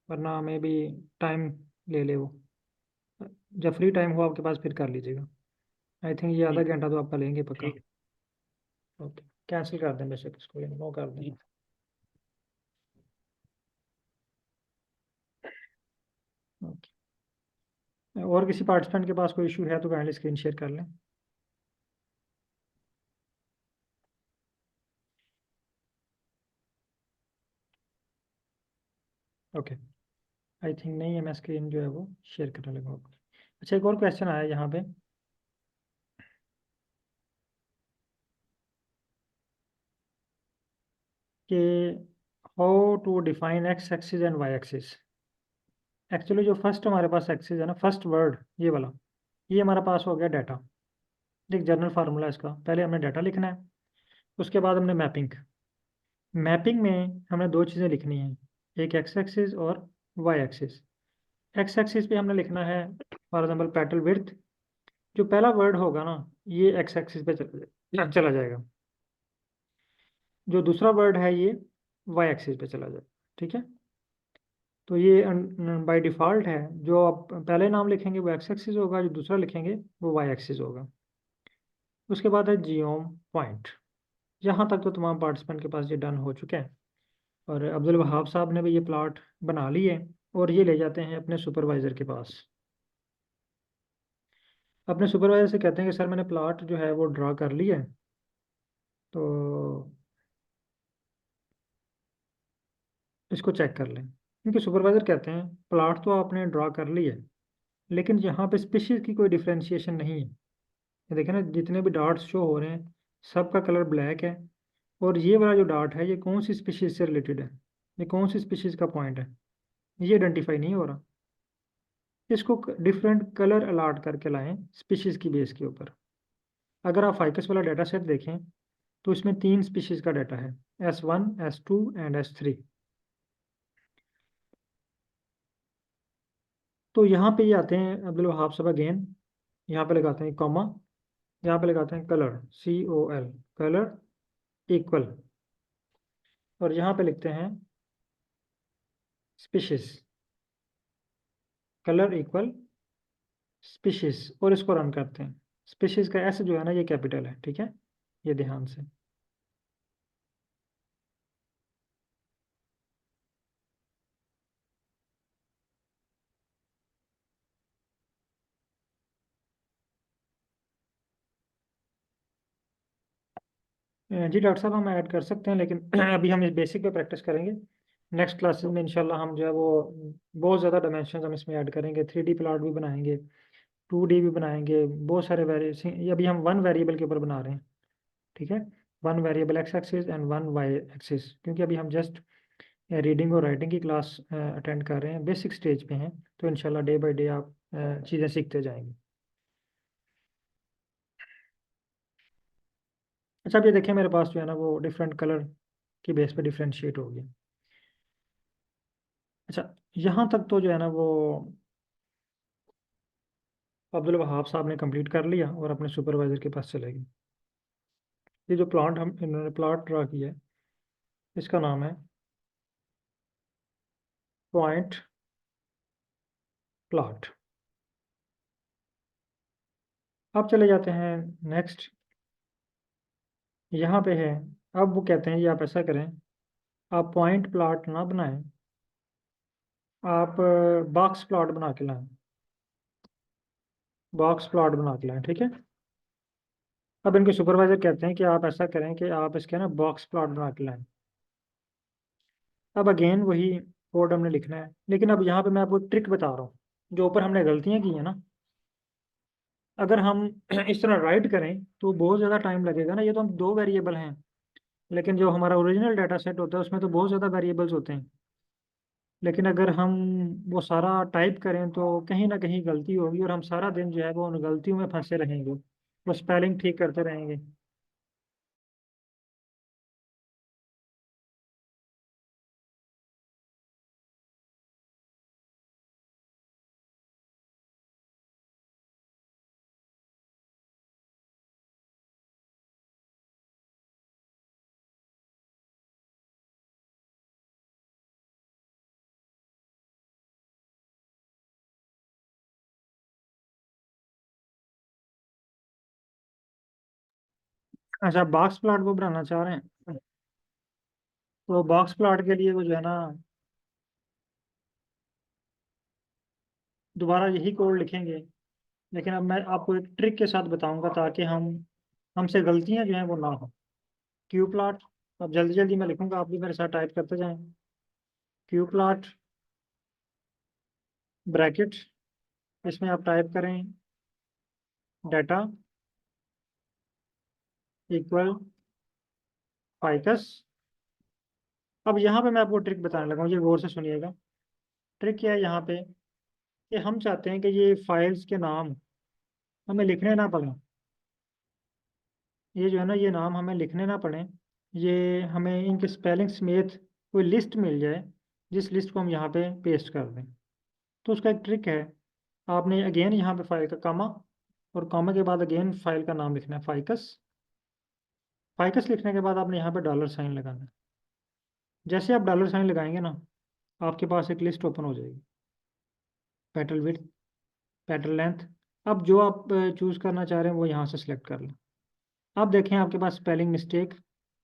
वरना हमें भी टाइम ले ले वो। जब फ्री टाइम हो आपके पास फिर कर लीजिएगा। आई थिंक ये आधा ठीक घंटा तो आपका लेंगे पक्का। ठीक है ओके, कैंसिल कर दें बेशक, इसको ये नो कर दें। जी। ओके, और किसी पार्टिसिपेंट के पास कोई इशू है तो काइंडली स्क्रीन शेयर कर लें। ओके, आई थिंक नहीं है, मैं स्क्रीन जो है वो शेयर करने लगा आपको। अच्छा, एक और क्वेश्चन आया यहाँ पे कि how to define X axis and Y axis. Actually जो फर्स्ट हमारे पास एक्सिस है ना, फर्स्ट वर्ड ये वाला, ये हमारा पास हो गया डाटा। एक जनरल फार्मूला इसका, पहले हमने डाटा लिखना है, उसके बाद हमने मैपिंग। मैपिंग में हमने दो चीज़ें लिखनी है, एक एक्स एक्सिस और वाई एक्सिस। एक्स एक्सिस पे हमने लिखना है फॉर एग्जाम्पल पेटल विड्थ। जो पहला वर्ड होगा ना ये एक्स एक्सिस पे चला जाएगा। जो दूसरा वर्ड है ये वाई एक्सिस पे चला जाएगा, ठीक है। तो ये बाय डिफ़ॉल्ट है, जो आप पहले नाम लिखेंगे वो एक्स एक्सिस होगा, जो दूसरा लिखेंगे वो वाई एक्सिस होगा। उसके बाद है जियोम पॉइंट। यहाँ तक तो तमाम पार्टिसिपेंट के पास ये डन हो चुके हैं, और अब्दुल वहाब साहब ने भी ये प्लॉट बना लिए और ये ले जाते हैं अपने सुपरवाइज़र के पास। अपने सुपरवाइज़र से कहते हैं कि सर मैंने प्लॉट जो है वो ड्रा कर लिया है, तो इसको चेक कर लें। क्योंकि सुपरवाइज़र कहते हैं प्लॉट तो आपने ड्रा कर लिया है लेकिन यहाँ पे स्पीशीज़ की कोई डिफ्रेंशिएशन नहीं है। ये देखें ना, जितने भी डॉट्स शो हो रहे हैं सबका कलर ब्लैक है, और ये वाला जो डॉट है ये कौन सी स्पीशीज़ से रिलेटेड है, ये कौन सी स्पीशीज़ का पॉइंट है, ये आइडेंटिफाई नहीं हो रहा। इसको डिफरेंट कलर अलाट करके लाएं स्पीशीज़ की बेस के ऊपर। अगर आप फाइकस वाला डाटा सेट देखें तो इसमें 3 स्पीशीज़ का डाटा है, S1, S2 एंड S3। तो यहाँ पे ये आते हैं अब्दुल वहाब साहब अगेन, यहाँ पे लगाते हैं कॉमा, यहाँ पे लगाते हैं कलर COL, कलर इक्वल, और यहाँ पे लिखते हैं स्पीशीज, कलर इक्वल स्पीशीज, और इसको रन करते हैं। स्पीशीज का S जो है ना ये कैपिटल है, ठीक है, ये ध्यान से। जी डॉक्टर साहब, हम ऐड कर सकते हैं लेकिन अभी हम इस बेसिक पे प्रैक्टिस करेंगे। नेक्स्ट क्लासेस में इंशाल्लाह हम जो है वो बहुत ज़्यादा डायमेंशन हम इसमें ऐड करेंगे, 3D प्लॉट भी बनाएंगे, 2D भी बनाएंगे, बहुत सारे वेरिएशन। अभी हम 1 वेरिएबल के ऊपर बना रहे हैं, ठीक है, 1 variable X axis and 1 Y axis, क्योंकि अभी हम जस्ट रीडिंग और राइटिंग की क्लास अटेंड कर रहे हैं, बेसिक स्टेज पे हैं, तो इंशाल्लाह डे बाय डे आप चीज़ें सीखते जाएंगे। अच्छा, अब ये देखिए मेरे पास जो है ना वो डिफरेंट कलर की बेस पे डिफ्रेंशिएट हो गया। अच्छा, यहाँ तक तो जो है ना वो अब्दुल वहाब साहब ने कंप्लीट कर लिया और अपने सुपरवाइजर के पास चले गए। ये जो प्लांट हम इन्होंने प्लॉट ड्रा किया है, इसका नाम है पॉइंट प्लॉट। अब चले जाते हैं नेक्स्ट, यहाँ पे है। अब वो कहते हैं ये आप ऐसा करें, आप पॉइंट प्लॉट ना बनाएं, आप बॉक्स प्लॉट बना के लाएं, बॉक्स प्लॉट बना के लाएं, ठीक है। अब इनके सुपरवाइजर कहते हैं कि आप ऐसा करें कि आप इसके ना बॉक्स प्लॉट बना के लाएं। अब अगेन वही कोड हमने लिखना है, लेकिन अब यहाँ पे मैं आपको ट्रिक बता रहा हूँ। जो ऊपर हमने गलतियाँ की हैं ना, अगर हम इस तरह राइट करें तो बहुत ज़्यादा टाइम लगेगा ना। ये तो हम दो वेरिएबल हैं, लेकिन जो हमारा ओरिजिनल डाटा सेट होता है उसमें तो बहुत ज़्यादा वेरिएबल्स होते हैं। लेकिन अगर हम वो सारा टाइप करें तो कहीं ना कहीं गलती होगी, और हम सारा दिन जो है वो उन गलतियों में फंसे रहेंगे, वो स्पेलिंग ठीक करते रहेंगे। अच्छा, बॉक्स प्लॉट वो बनाना चाह रहे हैं, तो बॉक्स प्लॉट के लिए वो जो है ना दोबारा यही कोड लिखेंगे। लेकिन अब मैं आपको एक ट्रिक के साथ बताऊंगा ताकि हमसे गलतियां जो हैं वो ना हो। क्यू प्लॉट, अब जल्दी जल्दी मैं लिखूंगा, आप भी मेरे साथ टाइप करते जाएं। क्यू प्लॉट ब्रैकेट, इसमें आप टाइप करें डाटा इक्वल फाइकस। अब यहाँ पे मैं आपको ट्रिक बताने लगा हूँ, ये गौर से सुनिएगा। ट्रिक क्या है यहाँ पे, कि हम चाहते हैं कि ये फाइल्स के नाम हमें लिखने ना पड़े। ये जो है ना ये नाम हमें लिखने ना पड़े, ये हमें इनके स्पेलिंग समेत कोई लिस्ट मिल जाए, जिस लिस्ट को हम यहाँ पे पेस्ट कर दें। तो उसका एक ट्रिक है, आपने अगेन यहाँ पे फाइल का कामा, और कामा के बाद अगेन फाइल का नाम लिखना है फाइकस। फाइकस लिखने के बाद आपने यहाँ पे डॉलर साइन लगाना है। जैसे आप डॉलर साइन लगाएंगे ना, आपके पास एक लिस्ट ओपन हो जाएगी। पेटल विड्थ, पेटल लेंथ, अब जो आप चूज करना चाह रहे हैं वो यहाँ से सिलेक्ट कर लें। अब देखें आपके पास स्पेलिंग मिस्टेक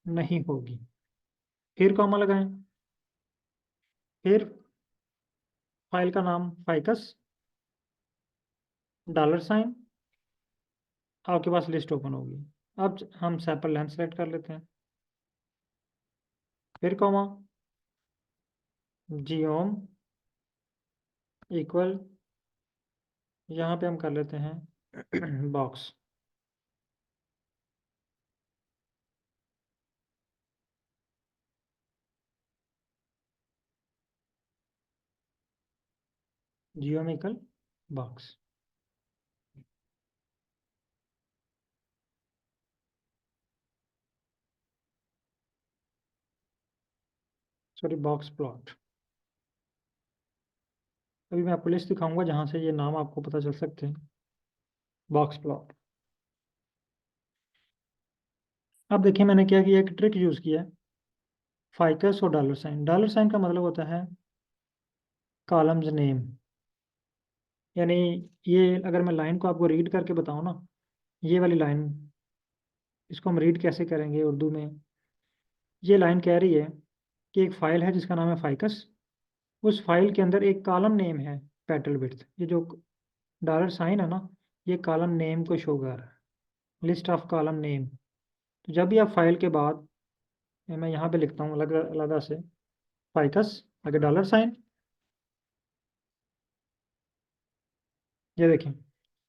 नहीं होगी। फिर कॉमा लगाएं, फिर फाइल का नाम फाइकस, डॉलर साइन, आपके पास लिस्ट ओपन होगी। अब हम सैंपल लेंथ सेलेक्ट कर लेते हैं, फिर कॉमा, जियोम इक्वल, यहाँ पे हम कर लेते हैं box. Geom equal box. Sorry, box plot. अभी मैं आपको लिस्ट दिखाऊंगा जहाँ से ये नाम आपको पता चल सकते हैं, बॉक्स प्लॉट। अब देखिए मैंने क्या किया, एक ट्रिक यूज़ किया है, फाइकस और डॉलर साइन। डॉलर साइन का मतलब होता है कॉलम्स नेम। यानी ये अगर मैं लाइन को आपको रीड करके बताऊँ ना, ये वाली लाइन, इसको हम रीड कैसे करेंगे उर्दू में। ये लाइन कह रही है कि एक फाइल है जिसका नाम है फाइकस, उस फाइल के अंदर एक कॉलम नेम है पेटल विड्थ। ये जो डॉलर साइन है ना, ये कॉलम नेम को शो कर रहा है, लिस्ट ऑफ कॉलम नेम। तो जब भी आप फाइल के बाद, मैं यहाँ पे लिखता हूँ अलग अलग से, फाइकस आगे डॉलर साइन, ये देखें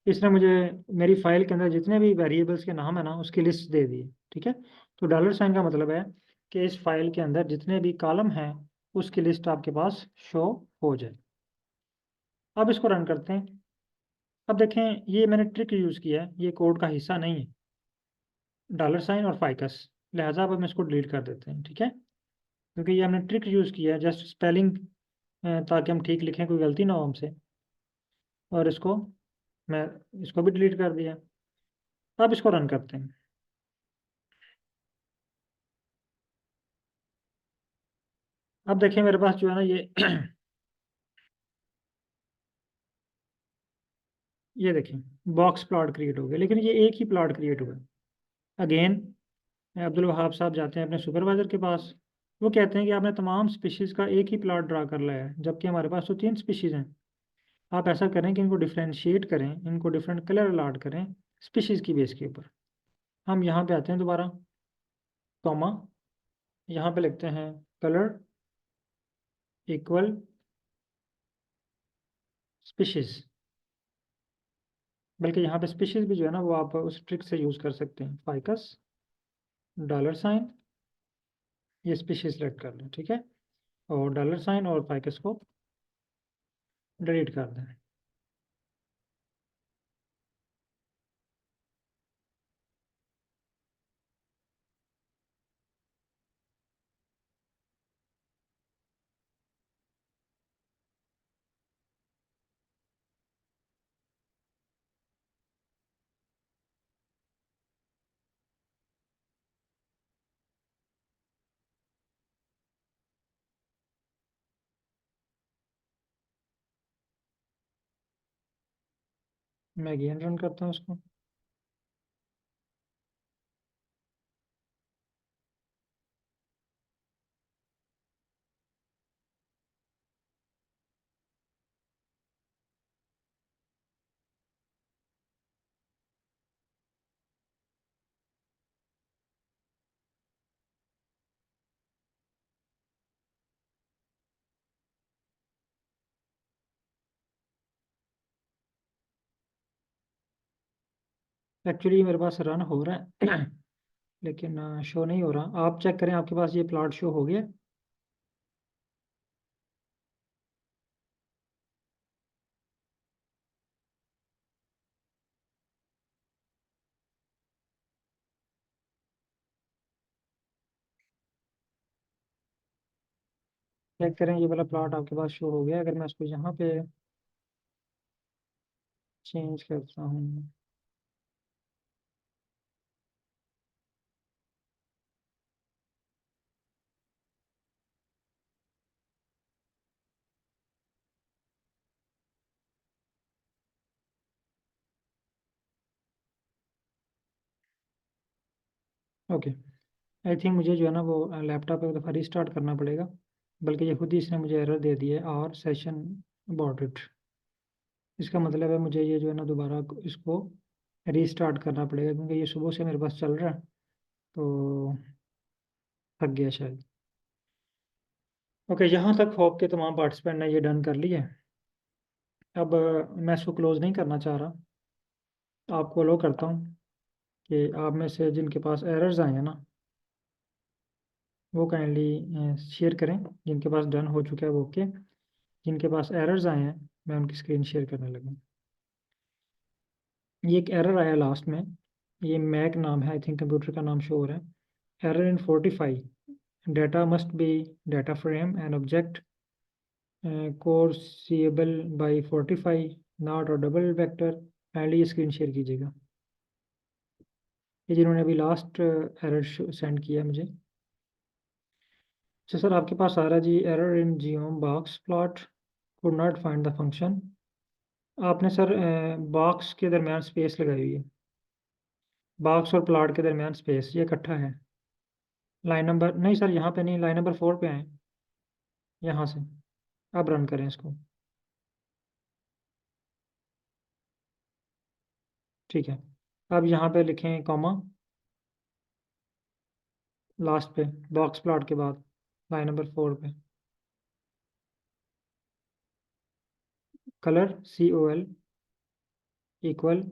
इसने मुझे मेरी फाइल के अंदर जितने भी वेरिएबल्स के नाम है ना उसकी लिस्ट दे दी है, ठीक है। तो डॉलर साइन का मतलब है कि इस फाइल के अंदर जितने भी कॉलम हैं उसकी लिस्ट आपके पास शो हो जाए। अब इसको रन करते हैं। अब देखें ये मैंने ट्रिक यूज़ किया है, ये कोड का हिस्सा नहीं है। $साइन और फाइकस, लिहाजा अब हम इसको डिलीट कर देते हैं, ठीक है, क्योंकि ये हमने ट्रिक यूज़ किया है जस्ट स्पेलिंग, ताकि हम ठीक लिखें, कोई गलती ना हो हमसे। और इसको मैं इसको भी डिलीट कर दिया। अब इसको रन करते हैं। अब देखिए मेरे पास जो है ना ये ये देखिए बॉक्स प्लॉट क्रिएट हो गया, लेकिन ये एक ही प्लॉट क्रिएट हुआ है। अगेन अब्दुल वहाब साहब जाते हैं अपने सुपरवाइजर के पास, वो कहते हैं कि आपने तमाम स्पीशीज़ का एक ही प्लॉट ड्रा कर लिया है, जबकि हमारे पास तो 3 स्पीशीज़ हैं। आप ऐसा करें कि इनको डिफ्रेंशिएट करें, इनको डिफरेंट कलर अलाट करें स्पीशीज़ की बेस के ऊपर। हम यहाँ पे आते हैं दोबारा, कॉमा, यहाँ पे लिखते हैं कलर इक्वल स्पीशीज़, बल्कि यहाँ पे स्पीशीज़ भी जो है ना वो आप उस ट्रिक से यूज़ कर सकते हैं, फाइकस $साइन, ये स्पीशीज़ सेलेक्ट कर लें, ठीक है, और $साइन और फाइकस को डिलीट कर दें। मैं अगेन रन करता हूँ इसको। एक्चुअली मेरे पास रन हो रहा है लेकिन शो नहीं हो रहा। आप चेक करें आपके पास ये प्लॉट शो हो गया। चेक करें ये वाला प्लॉट आपके पास शो हो गया। अगर मैं इसको यहाँ पे चेंज करता हूँ, ओके, आई थिंक मुझे जो है ना वो लैपटॉप एक दफ़ा रीस्टार्ट करना पड़ेगा, बल्कि ये खुद ही इसने मुझे एरर दे दी है और सेशन अबॉर्टेड। इसका मतलब है मुझे ये जो है ना दोबारा इसको रीस्टार्ट करना पड़ेगा, क्योंकि ये सुबह से मेरे पास चल रहा है तो थक गया शायद। ओके, यहाँ तक होप के तमाम पार्टिसिपेंट ने ये डन कर लिया है। अब मैं इसको क्लोज नहीं करना चाह रहा, आपको अलो करता हूँ कि आप में से जिनके पास एरर्स आए हैं ना वो काइंडली शेयर करें। जिनके पास डन हो चुका है वो ओके, जिनके पास एरर्स आए हैं मैं उनकी स्क्रीन शेयर करने लगा। ये एक एरर आया लास्ट में, ये मैक नाम है, आई थिंक कंप्यूटर का नाम शो हो रहा है। Error in 45 data must be data frame and object coercible by 45 not or double vector. Kindly ये स्क्रीन शेयर कीजिएगा, ये जिन्होंने अभी लास्ट एरर सेंड किया है मुझे। अच्छा सर, आपके पास आ रहा है जी error in geom box plot could not find the function. आपने सर बॉक्स के दरमियान स्पेस लगाई हुई है, बॉक्स और प्लॉट के दरमियान स्पेस ये इकट्ठा है। लाइन नंबर नहीं सर, यहाँ पे नहीं, लाइन नंबर 4 पे आए, यहाँ से। अब रन करें इसको, ठीक है। अब यहाँ पे लिखें कॉमा, लास्ट पे बॉक्स प्लॉट के बाद लाइन नंबर 4 पे कलर COL इक्वल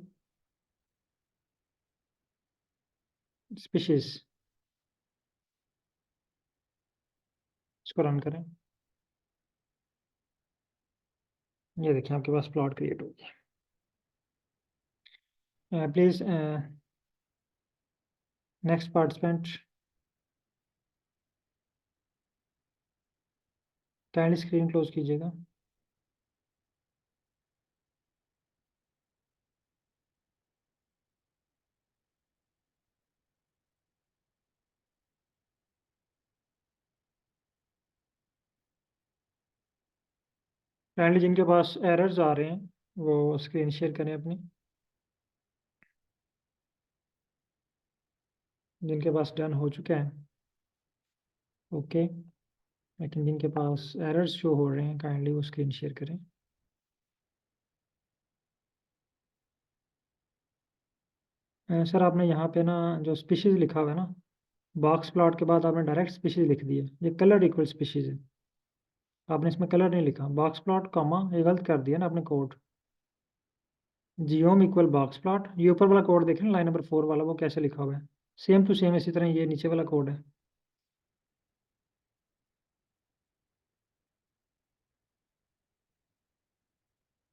स्पीशीज। इसको रन करें, ये देखिए आपके पास प्लॉट क्रिएट हो गया। Please next participant, kindly screen close कीजिएगा। काइंडली जिनके पास एरर्स आ रहे हैं वो स्क्रीन शेयर करें अपनी, जिनके पास डन हो चुका है ओके, लेकिन जिनके पास एरर्स शो हो रहे हैं काइंडली वो स्क्रीन शेयर करें। सर आपने यहाँ पे ना जो स्पीशीज लिखा हुआ है ना, बॉक्स प्लॉट के बाद आपने डायरेक्ट स्पीशीज लिख दिया, ये कलर इक्वल स्पीशीज है, आपने इसमें कलर नहीं लिखा, बॉक्स प्लॉट कॉमा ये गलत कर दिया ना आपने कोड। जियोम इक्वल बॉक्स प्लॉट, ये ऊपर वाला कोड देख रहे हैं लाइन नंबर 4 वाला, वो कैसे लिखा हुआ है, सेम टू सेम इसी तरह ये नीचे वाला कोड है।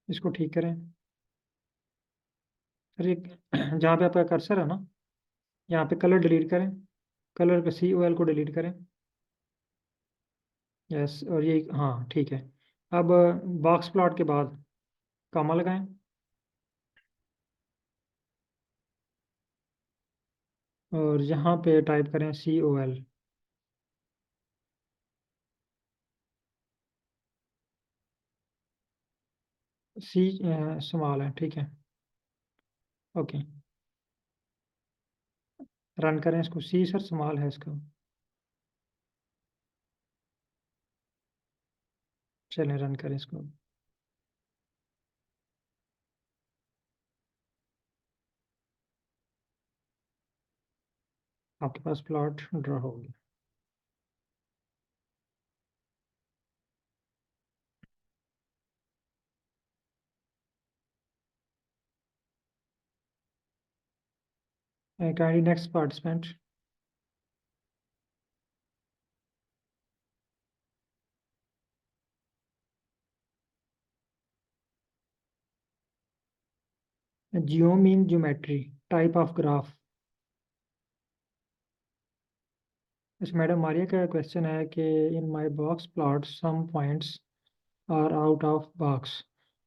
इसको ठीक करें सर, ये जहाँ पे आपका कर्सर है ना, यहाँ पे कलर डिलीट करें, कलर का COL को डिलीट करें। यस, और ये हाँ ठीक है। अब बॉक्स प्लॉट के बाद कॉमा लगाएं, और यहाँ पे टाइप करें COL। सी स्मॉल है, ठीक है ओके। रन करें इसको, सी सर स्मॉल है इसका, चलें रन करें इसको। आपके पास प्लॉट ड्रा हो गया। काइंडली नेक्स्ट पार्टिसिपेंट, जियोमीन ज्योमेट्री टाइप ऑफ ग्राफ। इस मैडम मारिया का क्वेश्चन है कि in my box plot some points are out of box,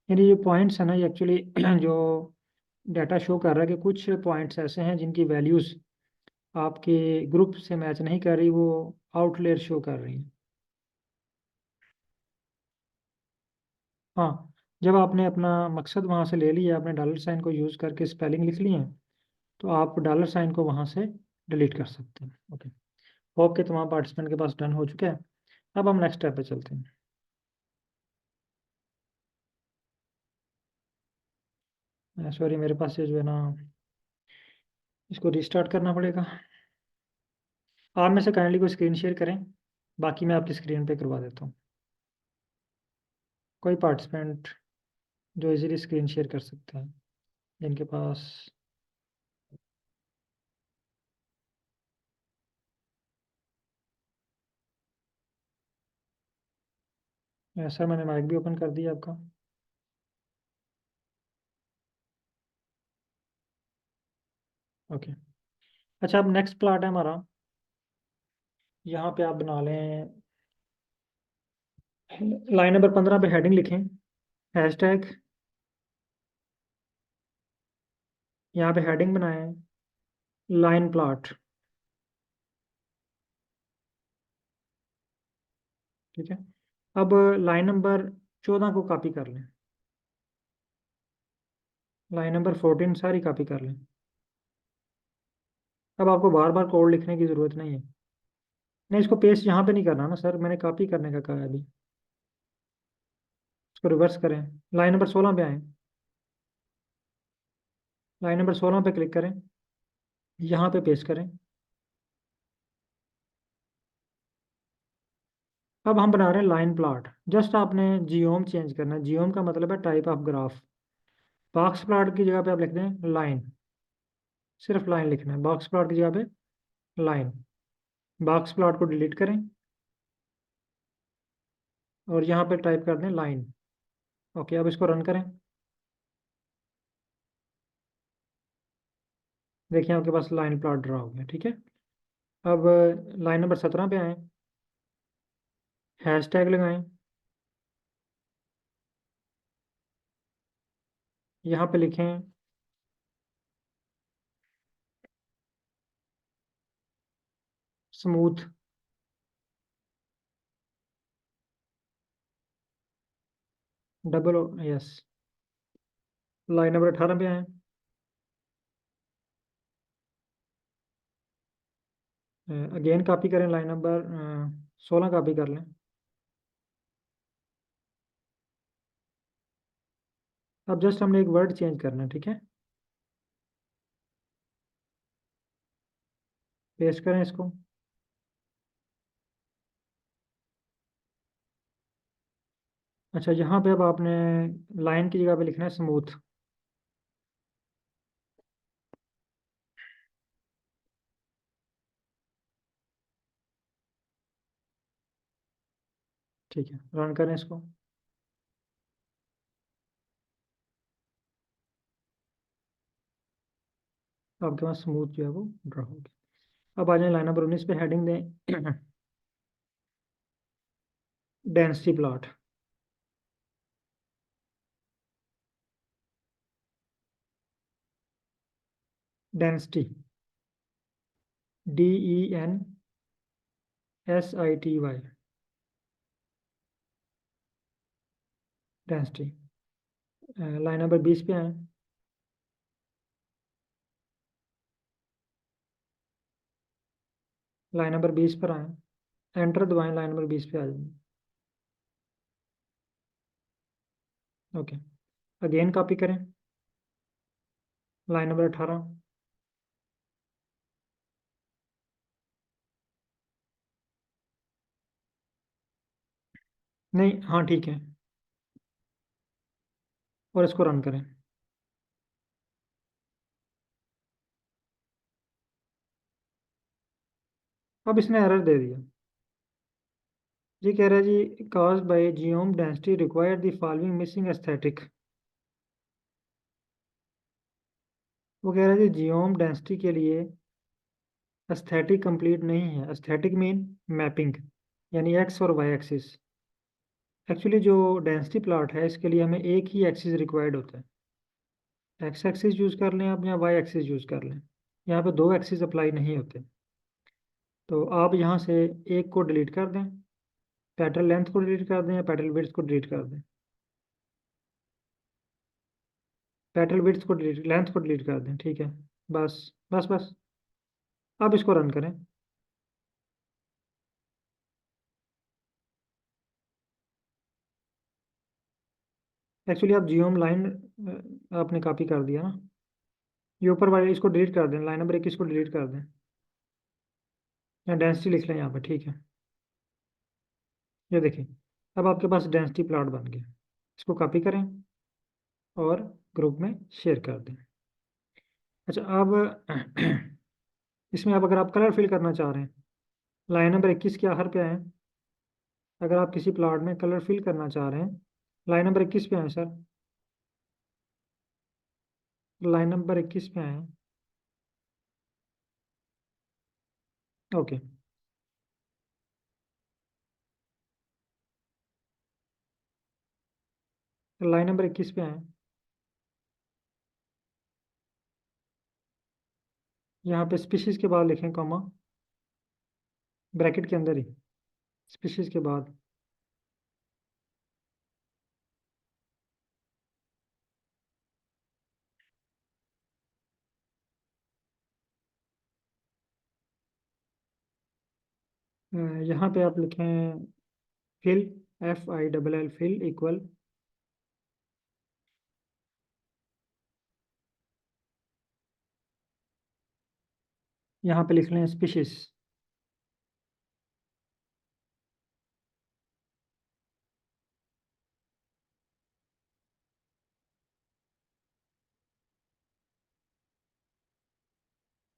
यानी ये पॉइंट्स है ना, ये एक्चुअली जो डाटा शो कर रहा है कि कुछ पॉइंट्स ऐसे हैं जिनकी वैल्यूज आपके ग्रुप से मैच नहीं कर रही, वो आउटलेयर शो कर रही हैं। हाँ, जब आपने अपना मकसद वहाँ से ले लिया, आपने डॉलर साइन को यूज़ करके स्पेलिंग लिख लिए हैं, तो आप डॉलर साइन को वहाँ से डिलीट कर सकते हैं ओके। होप के तमाम पार्टिसिपेंट के पास डन हो चुका है। अब हम नेक्स्ट स्टेप पे चलते हैं। सॉरी, मेरे पास ये जो है ना, इसको रिस्टार्ट करना पड़ेगा। आप में से काइंडली कोई स्क्रीन शेयर करें, बाकी मैं आपकी स्क्रीन पे करवा देता हूँ। कोई पार्टिसिपेंट जो इजीली स्क्रीन शेयर कर सकते हैं, जिनके पास सर मैंने माइक भी ओपन कर दिया आपका। ओके, अच्छा अब नेक्स्ट प्लाट है हमारा, यहाँ पे आप बना लें, लाइन नंबर 15 पे हेडिंग लिखें हैशटैग, यहाँ पे हेडिंग बनाएं लाइन प्लॉट, ठीक है। अब लाइन नंबर 14 को कॉपी कर लें, लाइन नंबर 14 सारी कॉपी कर लें। अब आपको बार बार कोड लिखने की ज़रूरत नहीं है, नहीं इसको पेस्ट यहाँ पे नहीं करना ना सर, मैंने कॉपी करने का कहा है अभी। इसको रिवर्स करें, लाइन नंबर 16 पे आए, लाइन नंबर 16 पे क्लिक करें, यहाँ पे पेस्ट करें। अब हम बना रहे हैं लाइन प्लॉट, जस्ट आपने जियोम चेंज करना है, जियोम का मतलब है type of graph. Box plot की जगह पे आप लिख दें लाइन, सिर्फ लाइन लिखना है, बॉक्स प्लॉट की जगह पे लाइन। बॉक्स प्लॉट को डिलीट करें और यहाँ पे टाइप कर दें लाइन। ओके, अब इसको रन करें, देखिए आपके पास लाइन प्लॉट ड्रा हो गया, ठीक है। अब लाइन नंबर 17 पे आए, हैश टैग लगाएं, यहाँ पे लिखें smooth, double yes. Line number 18 पे आए, अगेन कॉपी करें, लाइन नंबर 16 कॉपी कर लें। अब जस्ट हमने एक वर्ड चेंज करना है, ठीक है। पेस्ट करें इसको, अच्छा यहाँ पे अब आपने लाइन की जगह पे लिखना है स्मूथ। ठीक है, रन करें इसको। आपके पास स्मूथ जो है वो ड्रा हो गया। अब आ जाए लाइन नंबर 19 पे, हेडिंग दें density plot. Density, DENSITY, density. Line number 20 पे आए, लाइन नंबर 20 पर आए, एंटर दबाएं, लाइन नंबर 20 पे आ जाएंगे। ओके, अगेन कॉपी करें, लाइन नंबर 18, नहीं हाँ ठीक है, और इसको रन करें। अब इसने एरर दे दिया, ये कह रहा है जी caused by geom density require the following missing aesthetic। वो कह रहा है जी जियोम डेंसिटी के लिए एस्थेटिक कंप्लीट नहीं है। एस्थेटिक मीन मैपिंग, यानी एक्स और वाई एक्सिस। एक्चुअली जो डेंसिटी प्लॉट है इसके लिए हमें एक ही एक्सिस रिक्वायर्ड होता है। एक्स एक्सिस यूज कर लें आप या वाई एक्सिस यूज कर लें, यहाँ पे दो एक्सिस अप्लाई नहीं होते। तो आप यहाँ से एक को डिलीट कर दें, पैटर्न लेंथ को डिलीट कर दें या पैटर्न विड्थ को डिलीट कर दें। पैटर्न विड्थ को डिलीट, लेंथ को डिलीट कर दें, ठीक है। बस बस बस, अब इसको रन करें। एक्चुअली आप जियोम लाइन आपने कॉपी कर दिया ना, ये ऊपर वाले इसको डिलीट कर दें, लाइन नंबर 21 को डिलीट कर दें, या डेंसिटी लिख लें यहाँ पर, ठीक है। ये देखिए, अब आपके पास डेंसिटी प्लॉट बन गया। इसको कॉपी करें और ग्रुप में शेयर कर दें। अच्छा, अब इसमें अब अगर आप कलर फिल करना चाह रहे हैं, लाइन नंबर 21 के आखिर पे आए, अगर आप किसी प्लॉट में कलर फिल करना चाह रहे हैं, लाइन नंबर 21 पे आए सर, लाइन नंबर 21 पे आए, ओके। लाइन नंबर 21 पे आए, यहाँ पे स्पीशीज के बाद लिखें कॉमा, ब्रैकेट के अंदर ही स्पीशीज के बाद यहाँ पे आप लिखें फिल, FILL फिल इक्वल, यहाँ पे लिख लें स्पीशीज।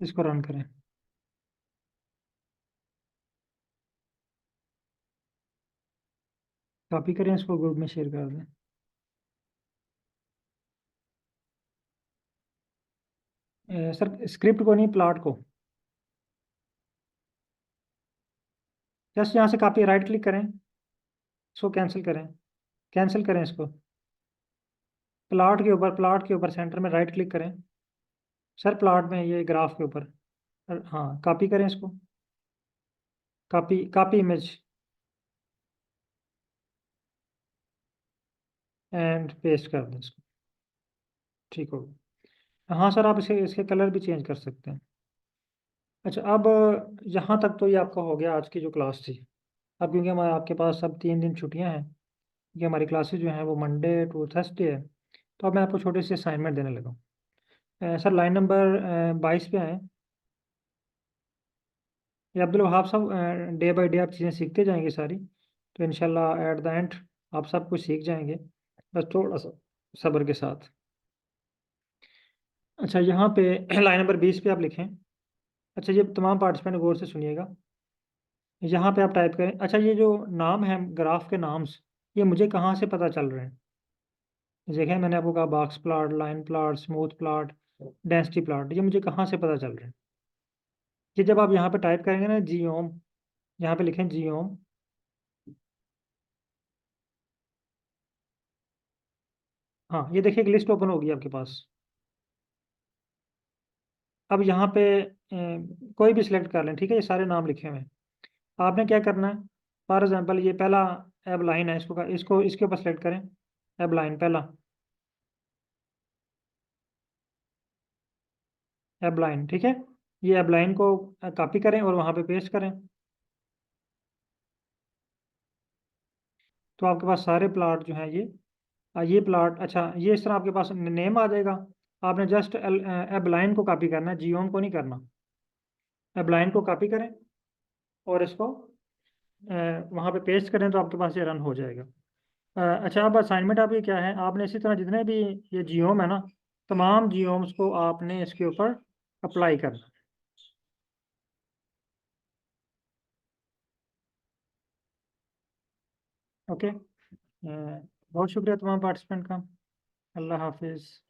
इसको रन करें, कॉपी करें, इसको ग्रुप में शेयर कर दें। सर स्क्रिप्ट को नहीं, प्लॉट को। जस्ट यहाँ से कॉपी, राइट क्लिक करें, इसको कैंसिल करें, कैंसिल करें इसको। प्लॉट के ऊपर सेंटर में राइट क्लिक करें सर, प्लॉट में ये ग्राफ के ऊपर। हाँ, कॉपी करें इसको, copy copy image and paste कर दें इसको। ठीक होगा। हाँ सर, आप इसे इसके कलर भी चेंज कर सकते हैं। अच्छा, अब यहाँ तक तो ये आपका हो गया आज की जो क्लास थी। अब क्योंकि हमारे आपके पास अब 3 दिन छुट्टियाँ हैं, क्योंकि हमारी क्लासेज जो हैं वो मंडे टू थर्सडे है, तो अब मैं आपको छोटे से असाइनमेंट देने लगा हूँ। सर लाइन नंबर 22 पे आए। ये अब्दुल वहाब साहब, डे बाय डे आप चीज़ें सीखते जाएंगे सारी, तो इंशाल्लाह एट द एंड आप सब कुछ सीख जाएंगे, बस थोड़ा सा सब्र के साथ। अच्छा, यहाँ पे लाइन नंबर 20 पे आप लिखें। अच्छा, ये तमाम पार्टिसिपेंट गौर से सुनिएगा। यहाँ पे आप टाइप करें। अच्छा, ये जो नाम है ग्राफ के नाम्स, ये मुझे कहाँ से पता चल रहे हैं? देखें, मैंने आपको कहा box plot, line plot, smooth plot, density plot, ये मुझे कहाँ से पता चल रहे हैं? ये जब आप यहाँ पे टाइप करेंगे ना जीओम, यहाँ पे लिखें जीओम, हाँ ये देखिए एक लिस्ट ओपन होगी आपके पास। अब यहाँ पे कोई भी सिलेक्ट कर लें, ठीक है, ये सारे नाम लिखे हुए हैं। आपने क्या करना है, फॉर एग्जांपल ये पहला एब लाइन है, इसको इसके ऊपर सेलेक्ट करें, एब लाइन पहला, एब लाइन, ठीक है। ये एब लाइन को कॉपी करें और वहाँ पे पेस्ट करें, तो आपके पास सारे प्लाट जो हैं ये प्लाट। अच्छा, ये इस तरह आपके पास नेम आ जाएगा। आपने जस्ट एब लाइन को कॉपी करना है, जीओम को नहीं करना। एब लाइन को कॉपी करें और इसको वहाँ पे पेस्ट करें, तो आपके पास ये रन हो जाएगा। अच्छा, अब असाइनमेंट आपकी क्या है, आपने इसी तरह जितने भी ये जियोम है ना, तमाम जियोम्स को आपने इसके ऊपर अप्लाई करना। ओके, बहुत शुक्रिया तमाम पार्टिसिपेंट का। अल्लाह हाफिज़।